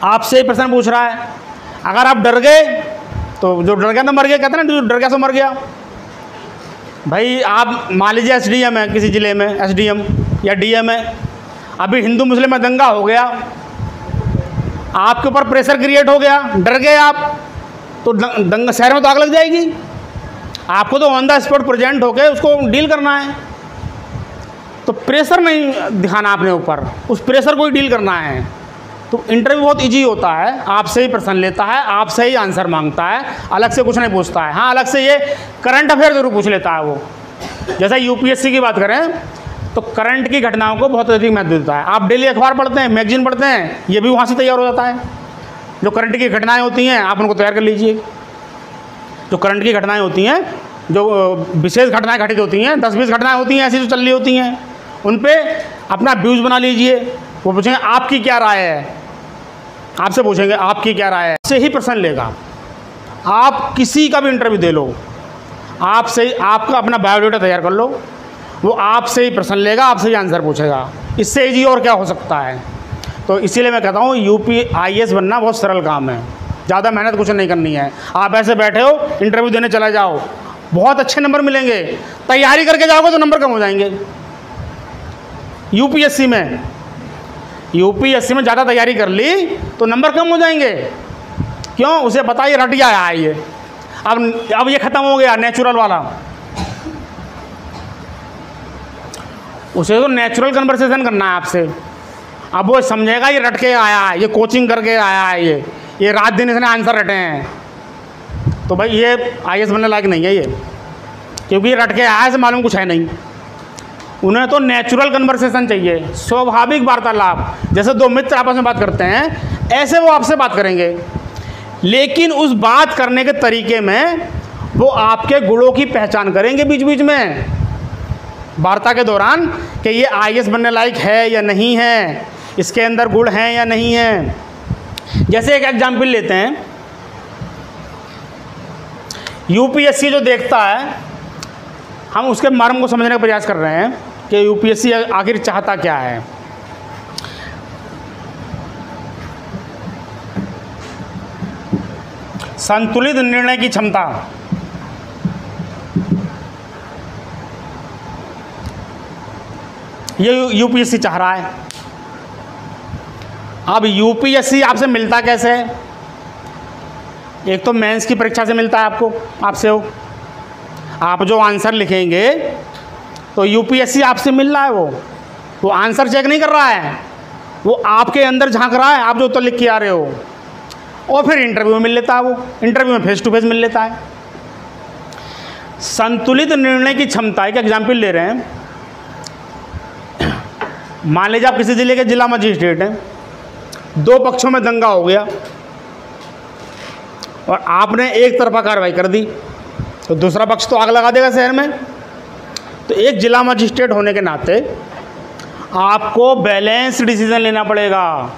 आपसे ही प्रश्न पूछ रहा है। अगर आप डर गए तो जो डर गया तो मर गया, कहते हैं ना, जो डर गया तो मर गया। भाई आप मान लीजिए एसडीएम है किसी ज़िले में, एसडीएम या डीएम है, अभी हिंदू मुस्लिम में दंगा हो गया, आपके ऊपर प्रेशर क्रिएट हो गया, डर गए आप, तो दंगा शहर में तो आग लग जाएगी। आपको तो ऑन द स्पॉट प्रेजेंट होकर उसको डील करना है। तो प्रेशर नहीं दिखाना अपने ऊपर, उस प्रेशर को ही डील करना है। तो इंटरव्यू बहुत इजी होता है। आपसे ही प्रश्न लेता है, आपसे ही आंसर मांगता है, अलग से कुछ नहीं पूछता है। हाँ, अलग से ये करंट अफेयर जरूर पूछ लेता है वो। जैसा यूपीएससी की बात करें तो करंट की घटनाओं को बहुत अधिक महत्व देता है। आप डेली अखबार पढ़ते हैं, मैगजीन पढ़ते हैं, ये भी वहाँ से तैयार हो जाता है। जो करंट की घटनाएँ होती हैं आप उनको तैयार कर लीजिए। जो करंट की घटनाएँ होती हैं, जो विशेष घटनाएँ घटित होती हैं, 10-20 घटनाएँ होती हैं ऐसी जो चल रही होती हैं, उन पर अपना व्यूज़ बना लीजिए। वो पूछेंगे आपकी क्या राय है, आपसे पूछेंगे आपकी क्या राय है, से ही प्रश्न लेगा। आप किसी का भी इंटरव्यू दे लो, आपसे आपका अपना बायोडाटा तैयार कर लो वो आपसे ही प्रश्न लेगा, आपसे ही आंसर पूछेगा। इससे ईजी और क्या हो सकता है। तो इसीलिए मैं कहता हूँ UPIS बनना बहुत सरल काम है, ज़्यादा मेहनत कुछ नहीं करनी है। आप ऐसे बैठे हो, इंटरव्यू देने चला जाओ, बहुत अच्छे नंबर मिलेंगे। तैयारी करके जाओगे तो नंबर कम हो जाएंगे। UPSC में ज़्यादा तैयारी कर ली तो नंबर कम हो जाएंगे। क्यों? उसे पता ये रट गया है ये, अब ये ख़त्म हो गया नेचुरल वाला। उसे तो नेचुरल कन्वर्सेशन करना है आपसे। अब वो समझेगा ये रट के आया है, ये कोचिंग करके आया है, ये रात दिन इसने आंसर रटे हैं, तो भाई ये IAS बनने लायक नहीं है ये, क्योंकि ये रट के आया है, इसे मालूम कुछ है नहीं। उन्हें तो नेचुरल कन्वर्सेशन चाहिए, स्वाभाविक वार्तालाप। जैसे दो मित्र आपस में बात करते हैं ऐसे वो आपसे बात करेंगे, लेकिन उस बात करने के तरीके में वो आपके गुणों की पहचान करेंगे बीच बीच में वार्ता के दौरान कि ये IAS बनने लायक है या नहीं है, इसके अंदर गुण हैं या नहीं है। जैसे एक एग्जाम्पल लेते हैं, UPSC जो देखता है, हम उसके मर्म को समझने का प्रयास कर रहे हैं कि UPSC आखिर चाहता क्या है। संतुलित निर्णय की क्षमता, ये UPSC चाह रहा है। अब UPSC आपसे मिलता कैसे है? एक तो मेंस की परीक्षा से मिलता है आपसे हो, आप जो आंसर लिखेंगे तो UPSC आपसे मिल रहा है, वो आंसर चेक नहीं कर रहा है, वो आपके अंदर झांक रहा है, आप जो उत्तर लिख के आ रहे हो। और फिर इंटरव्यू में मिल लेता है, वो इंटरव्यू में फेस टू फेस मिल लेता है। संतुलित निर्णय की क्षमता, एक एग्जाम्पल ले रहे हैं। मान लीजिए आप किसी जिले के जिला मजिस्ट्रेट हैं, दो पक्षों में दंगा हो गया और आपने एक तरफा कार्रवाई कर दी, तो दूसरा पक्ष तो आग लगा देगा शहर में। तो एक जिला मजिस्ट्रेट होने के नाते आपको बैलेंस डिसीजन लेना पड़ेगा,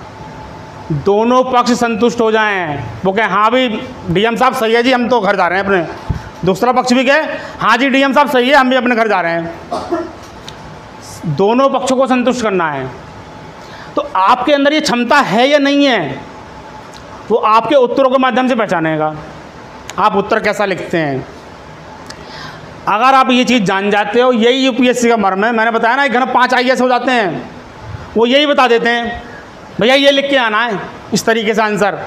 दोनों पक्ष संतुष्ट हो जाएं, वो कहें हाँ भी DM साहब सही है जी, हम तो घर जा रहे हैं अपने, दूसरा पक्ष भी कहे हाँ जी DM साहब सही है, हम भी अपने घर जा रहे हैं। दोनों पक्षों को संतुष्ट करना है। तो आपके अंदर ये क्षमता है या नहीं है, वो आपके उत्तरों के माध्यम से पहचानेगा, आप उत्तर कैसा लिखते हैं। अगर आप ये चीज़ जान जाते हो, यही UPSC का मर्म है। मैंने बताया ना, एक घर में 5 IAS हो जाते हैं, वो यही बता देते हैं भैया ये लिख के आना है इस तरीके से आंसर,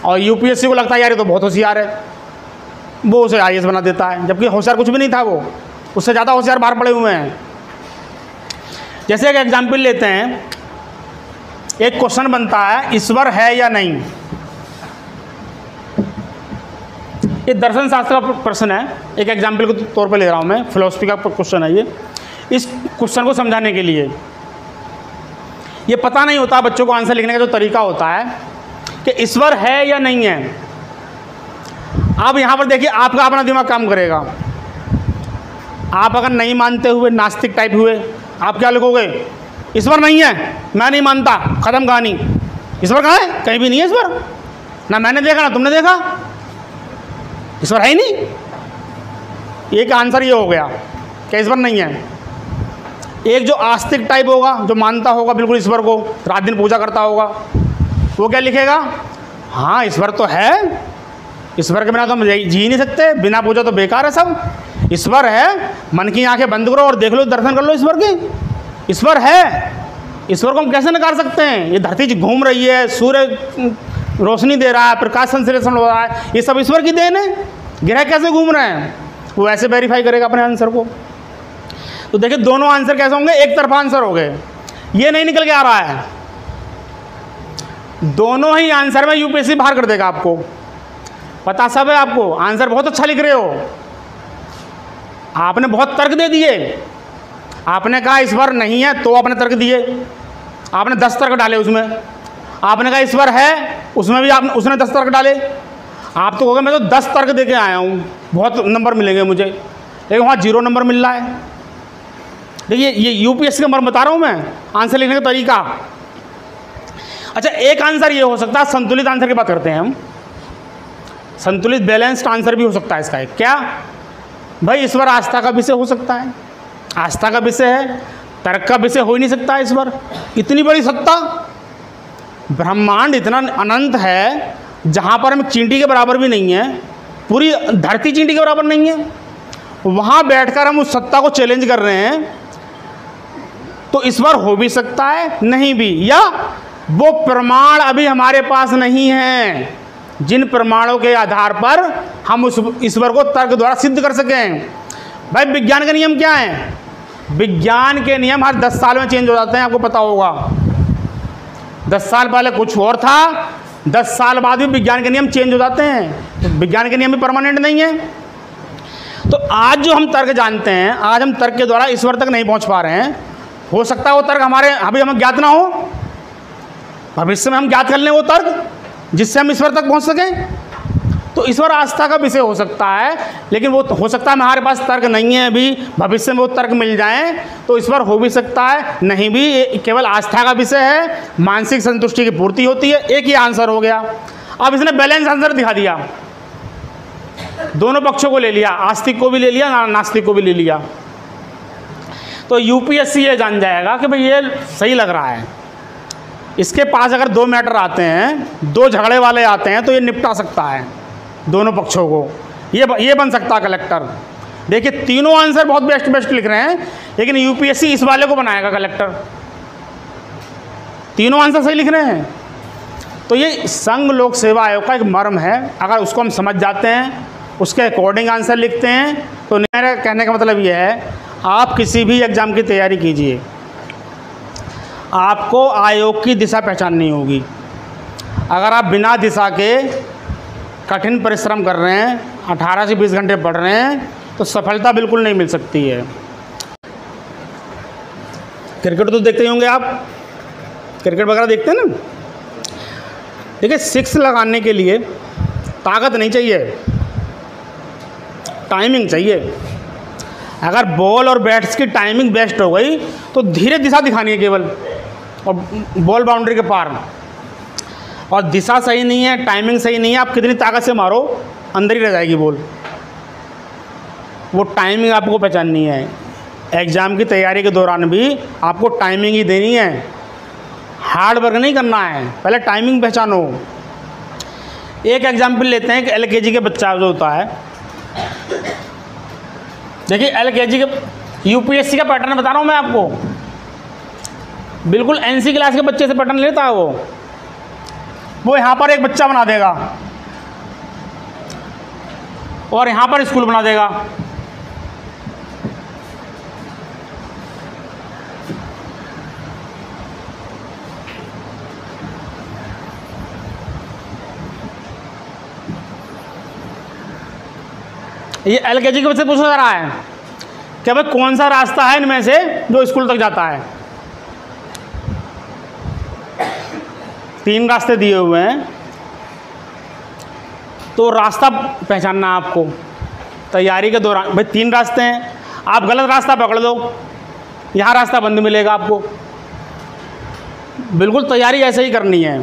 और UPSC को लगता है यार ये तो बहुत होशियार है, वो उसे IAS बना देता है, जबकि होशियार कुछ भी नहीं था, वो उससे ज़्यादा होशियार बाहर पड़े हुए हैं। जैसे एक एग्जाम्पल लेते हैं, एक क्वेश्चन बनता है ईश्वर है या नहीं। ये दर्शन शास्त्र का प्रश्न है, एक एग्जाम्पल के तौर पे ले रहा हूँ मैं, फिलोसफी का क्वेश्चन है ये। इस क्वेश्चन को समझाने के लिए ये पता नहीं होता बच्चों को आंसर लिखने का जो तरीका होता है कि ईश्वर है या नहीं है। अब यहाँ पर देखिए आपका अपना दिमाग काम करेगा। आप अगर नहीं मानते हुए नास्तिक टाइप हुए, आप क्या लिखोगे? ईश्वर नहीं है, मैं नहीं मानता, ख़त्म कहानी। ईश्वर कहाँ है? कहीं भी नहीं है ईश्वर, ना मैंने देखा ना तुमने देखा, ईश्वर है ही नहीं। एक आंसर ये हो गया कि ईश्वर नहीं है। एक जो आस्तिक टाइप होगा, जो मानता होगा बिल्कुल ईश्वर को, रात दिन पूजा करता होगा, वो क्या लिखेगा? हाँ ईश्वर तो है, ईश्वर के बिना तो हम जी नहीं सकते, बिना पूजा तो बेकार है सब। ईश्वर है, मन की आंखें बंद करो और देख लो, दर्शन कर लो ईश्वर के। ईश्वर है, ईश्वर को हम कैसे नकार सकते हैं? ये धरती घूम रही है, सूर्य रोशनी दे रहा है, प्रकाश संश्लेषण हो रहा है, ये सब ईश्वर की देन है। ग्रह कैसे घूम रहे हैं, वो ऐसे वेरीफाई करेगा अपने आंसर को। तो देखिए दोनों आंसर कैसे होंगे? एक तरफा आंसर हो गए, ये नहीं निकल के आ रहा है। दोनों ही आंसर में UPSC बाहर कर देगा आपको, पता सब है आपको। आंसर बहुत अच्छा लिख रहे हो, आपने बहुत तर्क दे दिए। आपने कहा ईश्वर नहीं है तो आपने तर्क दिए, आपने 10 तर्क डाले उसमें। आपने कहा ईश्वर है, उसमें भी उसने 10 तर्क डाले। आप तो कहोगे मैं तो 10 तर्क दे के आया हूँ, बहुत नंबर मिलेंगे मुझे, लेकिन वहाँ 0 नंबर मिल रहा है। देखिए ये UPSC का मर्म बता रहा हूँ मैं, आंसर लिखने का तरीका। अच्छा एक आंसर ये हो सकता है, संतुलित आंसर की बात करते हैं हम, संतुलित बैलेंस्ड आंसर भी हो सकता है इसका। क्या भाई? ईश्वर आस्था का विषय हो सकता है। आस्था का विषय है, तर्क का विषय हो ही नहीं सकता इस पर। इतनी बड़ी सत्ता, ब्रह्मांड इतना अनंत है जहाँ पर हम चींटी के बराबर भी नहीं है, पूरी धरती चींटी के बराबर नहीं है, वहाँ बैठकर हम उस सत्ता को चैलेंज कर रहे हैं। तो इस बार हो भी सकता है, नहीं भी, या वो प्रमाण अभी हमारे पास नहीं है जिन प्रमाणों के आधार पर हम उस ईश्वर को तर्क द्वारा सिद्ध कर सकें। भाई विज्ञान के नियम क्या हैं? विज्ञान के नियम हर 10 साल में चेंज हो जाते हैं, आपको पता होगा। 10 साल पहले कुछ और था, 10 साल बाद भी विज्ञान के नियम चेंज हो जाते हैं। तो विज्ञान के नियम भी परमानेंट नहीं है। तो आज जो हम तर्क जानते हैं, आज हम तर्क के द्वारा ईश्वर तक नहीं पहुंच पा रहे हैं। हो सकता है वो तर्क हमारे अभी हमें ज्ञात ना हो, भविष्य में हम ज्ञात कर लें वो तर्क जिससे हम ईश्वर तक पहुंच सकें। तो ईश्वर आस्था का विषय हो सकता है, लेकिन वो हो सकता है हमारे पास तर्क नहीं है अभी, भविष्य में वो तर्क मिल जाएं तो ईश्वर हो भी सकता है, नहीं भी। ये केवल आस्था का विषय है, मानसिक संतुष्टि की पूर्ति होती है। एक ही आंसर हो गया। अब इसने बैलेंस आंसर दिखा दिया, दोनों पक्षों को ले लिया, आस्तिक को भी ले लिया, नास्तिक को भी ले लिया। तो यूपीएससी ये जान जाएगा कि भाई ये सही लग रहा है। इसके पास अगर 2 मैटर आते हैं, 2 झगड़े वाले आते हैं, तो ये निपटा सकता है दोनों पक्षों को। ये बन सकता है कलेक्टर। देखिए तीनों आंसर बहुत बेस्ट लिख रहे हैं, लेकिन यूपीएससी इस वाले को बनाएगा कलेक्टर। तीनों आंसर सही लिख रहे हैं। तो ये संघ लोक सेवा आयोग का एक मर्म है। अगर उसको हम समझ जाते हैं, उसके अकॉर्डिंग आंसर लिखते हैं, तो मेरा कहने का मतलब ये है, आप किसी भी एग्ज़ाम की तैयारी कीजिए, आपको आयोग की दिशा पहचाननी होगी। अगर आप बिना दिशा के कठिन परिश्रम कर रहे हैं, 18 से 20 घंटे पढ़ रहे हैं, तो सफलता बिल्कुल नहीं मिल सकती है। क्रिकेट तो देखते ही होंगे आप, क्रिकेट वगैरह देखते हैं ना। देखिए 6 लगाने के लिए ताकत नहीं चाहिए, टाइमिंग चाहिए। अगर बॉल और बैट्स की टाइमिंग बेस्ट हो गई तो धीरे दिशा दिखानी है केवल, और बॉल बाउंड्री के पार। और दिशा सही नहीं है, टाइमिंग सही नहीं है, आप कितनी ताकत से मारो अंदर ही रह जाएगी बॉल। वो टाइमिंग आपको पहचाननी है। एग्ज़ाम की तैयारी के दौरान भी आपको टाइमिंग ही देनी है, हार्ड वर्क नहीं करना है, पहले टाइमिंग पहचानो। एक एग्जाम्पल लेते हैं कि LKG के बच्चा जो होता है, देखिए LKG के यूपीएससी का पैटर्न बता रहा हूँ मैं आपको, बिल्कुल NC क्लास के बच्चे से पैटर्न लेता है वो यहाँ पर एक बच्चा बना देगा और यहाँ पर स्कूल बना देगा। ये LKG के बच्चे पूछा जा रहा है कि भाई कौन सा रास्ता है इनमें से जो स्कूल तक जाता है। 3 रास्ते दिए हुए हैं, तो रास्ता पहचानना आपको तैयारी के दौरान। भाई 3 रास्ते हैं, आप गलत रास्ता पकड़ लो, यहाँ रास्ता बंद मिलेगा आपको। बिल्कुल तैयारी ऐसे ही करनी है।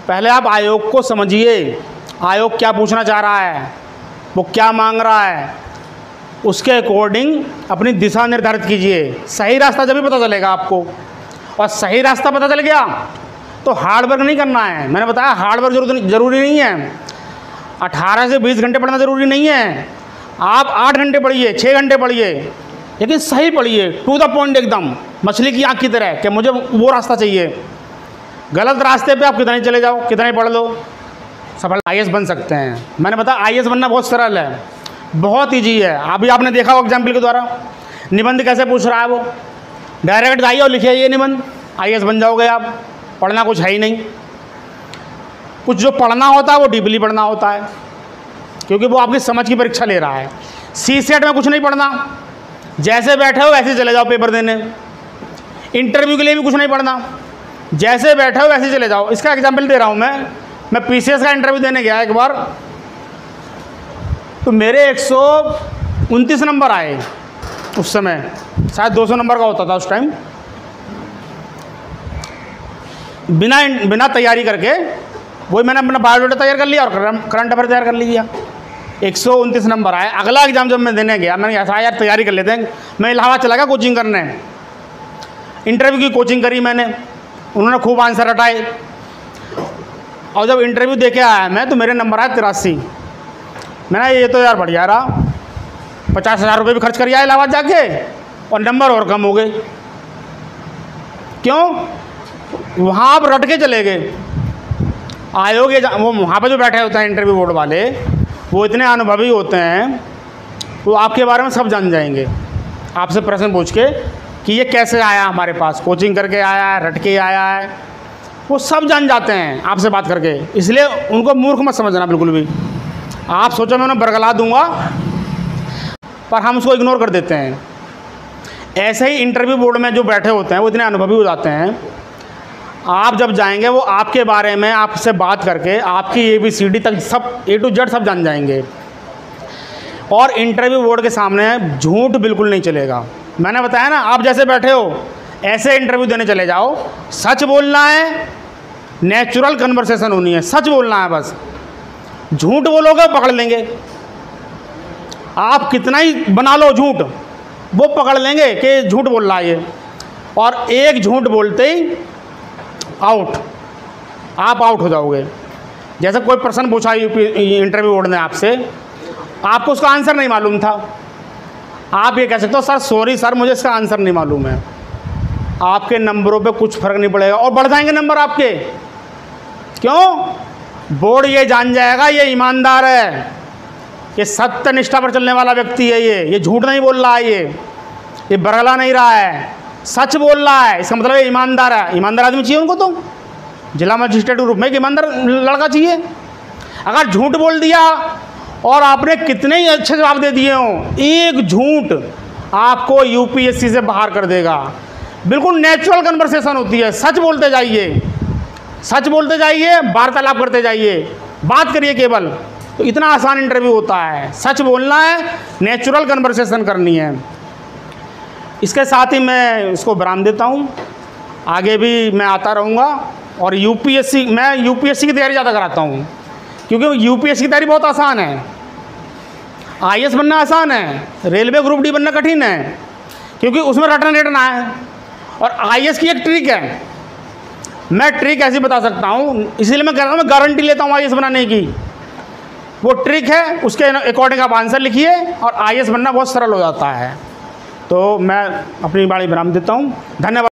पहले आप आयोग को समझिए, आयोग क्या पूछना चाह रहा है, वो क्या मांग रहा है, उसके अकॉर्डिंग अपनी दिशा निर्धारित कीजिए। सही रास्ता जब भी पता चलेगा आपको, और सही रास्ता पता चल गया तो हार्ड वर्क नहीं करना है। मैंने बताया हार्ड वर्क जरूरी नहीं है, 18 से 20 घंटे पढ़ना ज़रूरी नहीं है। आप 8 घंटे पढ़िए, 6 घंटे पढ़िए, लेकिन सही पढ़िए, टू द पॉइंट एकदम, मछली की आँख की तरह कि मुझे वो रास्ता चाहिए। गलत रास्ते पे आप कितने चले जाओ, कितने पढ़ लो, सफल IAS बन सकते हैं। मैंने बताया IAS बनना बहुत सरल है, बहुत ईजी है। अभी आपने देखा हो एग्जाम्पल के द्वारा, निबंध कैसे पूछ रहा है वो, डायरेक्ट जाइए और लिखिए ये निबंध, IAS बन जाओगे आप। पढ़ना कुछ है ही नहीं, कुछ जो पढ़ना होता है वो डीपली पढ़ना होता है, क्योंकि वो आपकी समझ की परीक्षा ले रहा है। CSET में कुछ नहीं पढ़ना, जैसे बैठे हो वैसे चले जाओ पेपर देने। इंटरव्यू के लिए भी कुछ नहीं पढ़ना, जैसे बैठे हो वैसे चले जाओ। इसका एग्जाम्पल दे रहा हूँ मैं PCS का इंटरव्यू देने गया एक बार, तो मेरे 129 नंबर आए उस समय, शायद 200 नंबर का होता था उस टाइम। बिना तैयारी करके वही मैंने अपना बायोडाटा तैयार कर लिया और करंट अफेयर तैयार कर लिया। 129 नंबर आए। अगला एग्ज़ाम जब मैं देने गया, मैंने ऐसा यार तैयारी कर लेते हैं, मैं इलाहाबाद चला गया कोचिंग करने। इंटरव्यू की कोचिंग करी मैंने, उन्होंने खूब आंसर हटाए, और जब इंटरव्यू दे के आया मैं, तो मेरे नंबर आए 83। मैंने ये तो यार बढ़िया रहा, 50,000 रुपये भी खर्च कर आया इलाहाबाद जाके, और नंबर और कम हो गए। क्यों? वहाँ आप रट के चले गए। आयोग ये वो वहाँ पे जो बैठे होते हैं इंटरव्यू बोर्ड वाले, वो इतने अनुभवी होते हैं, वो आपके बारे में सब जान जाएंगे। आपसे प्रश्न पूछ के कि ये कैसे आया हमारे पास, कोचिंग करके आया है, रट के आया है, वो सब जान जाते हैं आपसे बात करके। इसलिए उनको मूर्ख मत समझना बिल्कुल भी। आप सोचो मैं उन्हें बरगला दूंगा, पर हम उसको इग्नोर कर देते हैं। ऐसे ही इंटरव्यू बोर्ड में जो बैठे होते हैं वो इतने अनुभवी हो जाते हैं, आप जब जाएंगे वो आपके बारे में आपसे बात करके आपकी ABCD तक सब A to Z सब जान जाएंगे। और इंटरव्यू बोर्ड के सामने झूठ बिल्कुल नहीं चलेगा। मैंने बताया ना, आप जैसे बैठे हो ऐसे इंटरव्यू देने चले जाओ। सच बोलना है, नेचुरल कन्वर्सेशन होनी है, सच बोलना है बस। झूठ बोलोगे पकड़ लेंगे, आप कितना ही बना लो झूठ, वो पकड़ लेंगे कि झूठ बोल रहा है ये। और एक झूठ बोलते ही आउट, आप आउट हो जाओगे। जैसे कोई प्रश्न पूछा इंटरव्यू बोर्ड ने आपसे, आपको उसका आंसर नहीं मालूम था, आप ये कह सकते हो सर सॉरी सर मुझे इसका आंसर नहीं मालूम है। आपके नंबरों पे कुछ फ़र्क नहीं पड़ेगा और बढ़ जाएंगे नंबर आपके। क्यों? बोर्ड ये जान जाएगा ये ईमानदार है, ये सत्य निष्ठा पर चलने वाला व्यक्ति है, ये झूठ नहीं बोल रहा है, ये बरगला नहीं रहा है, सच बोल रहा है। इसका मतलब ये ईमानदार है। ईमानदार आदमी चाहिए उनको, तो जिला मजिस्ट्रेट के रूप में एक ईमानदार लड़का चाहिए। अगर झूठ बोल दिया और आपने कितने ही अच्छे जवाब दे दिए हों, एक झूठ आपको UPSC से बाहर कर देगा। बिल्कुल नेचुरल कन्वर्सेशन होती है, सच बोलते जाइए, सच बोलते जाइए, वार्तालाप करते जाइए, बात करिए केवल, तो इतना आसान इंटरव्यू होता है। सच बोलना है, नेचुरल कन्वर्सेशन करनी है। इसके साथ ही मैं इसको विराम देता हूँ, आगे भी मैं आता रहूँगा। और मैं UPSC की तैयारी ज़्यादा कराता हूँ, क्योंकि UPSC की तैयारी बहुत आसान है। IAS बनना आसान है, रेलवे ग्रुप D बनना कठिन है, क्योंकि उसमें रटना रटना है। और IAS की एक ट्रिक है, मैं ट्रिक ऐसी बता सकता हूँ, इसीलिए मैं कह रहा हूँ, मैं गारंटी लेता हूँ IAS बनाने की। वो ट्रिक है, उसके अकॉर्डिंग आप आंसर लिखिए और IAS बनना बहुत सरल हो जाता है। तो मैं अपनी बाणी विराम देता हूँ। धन्यवाद।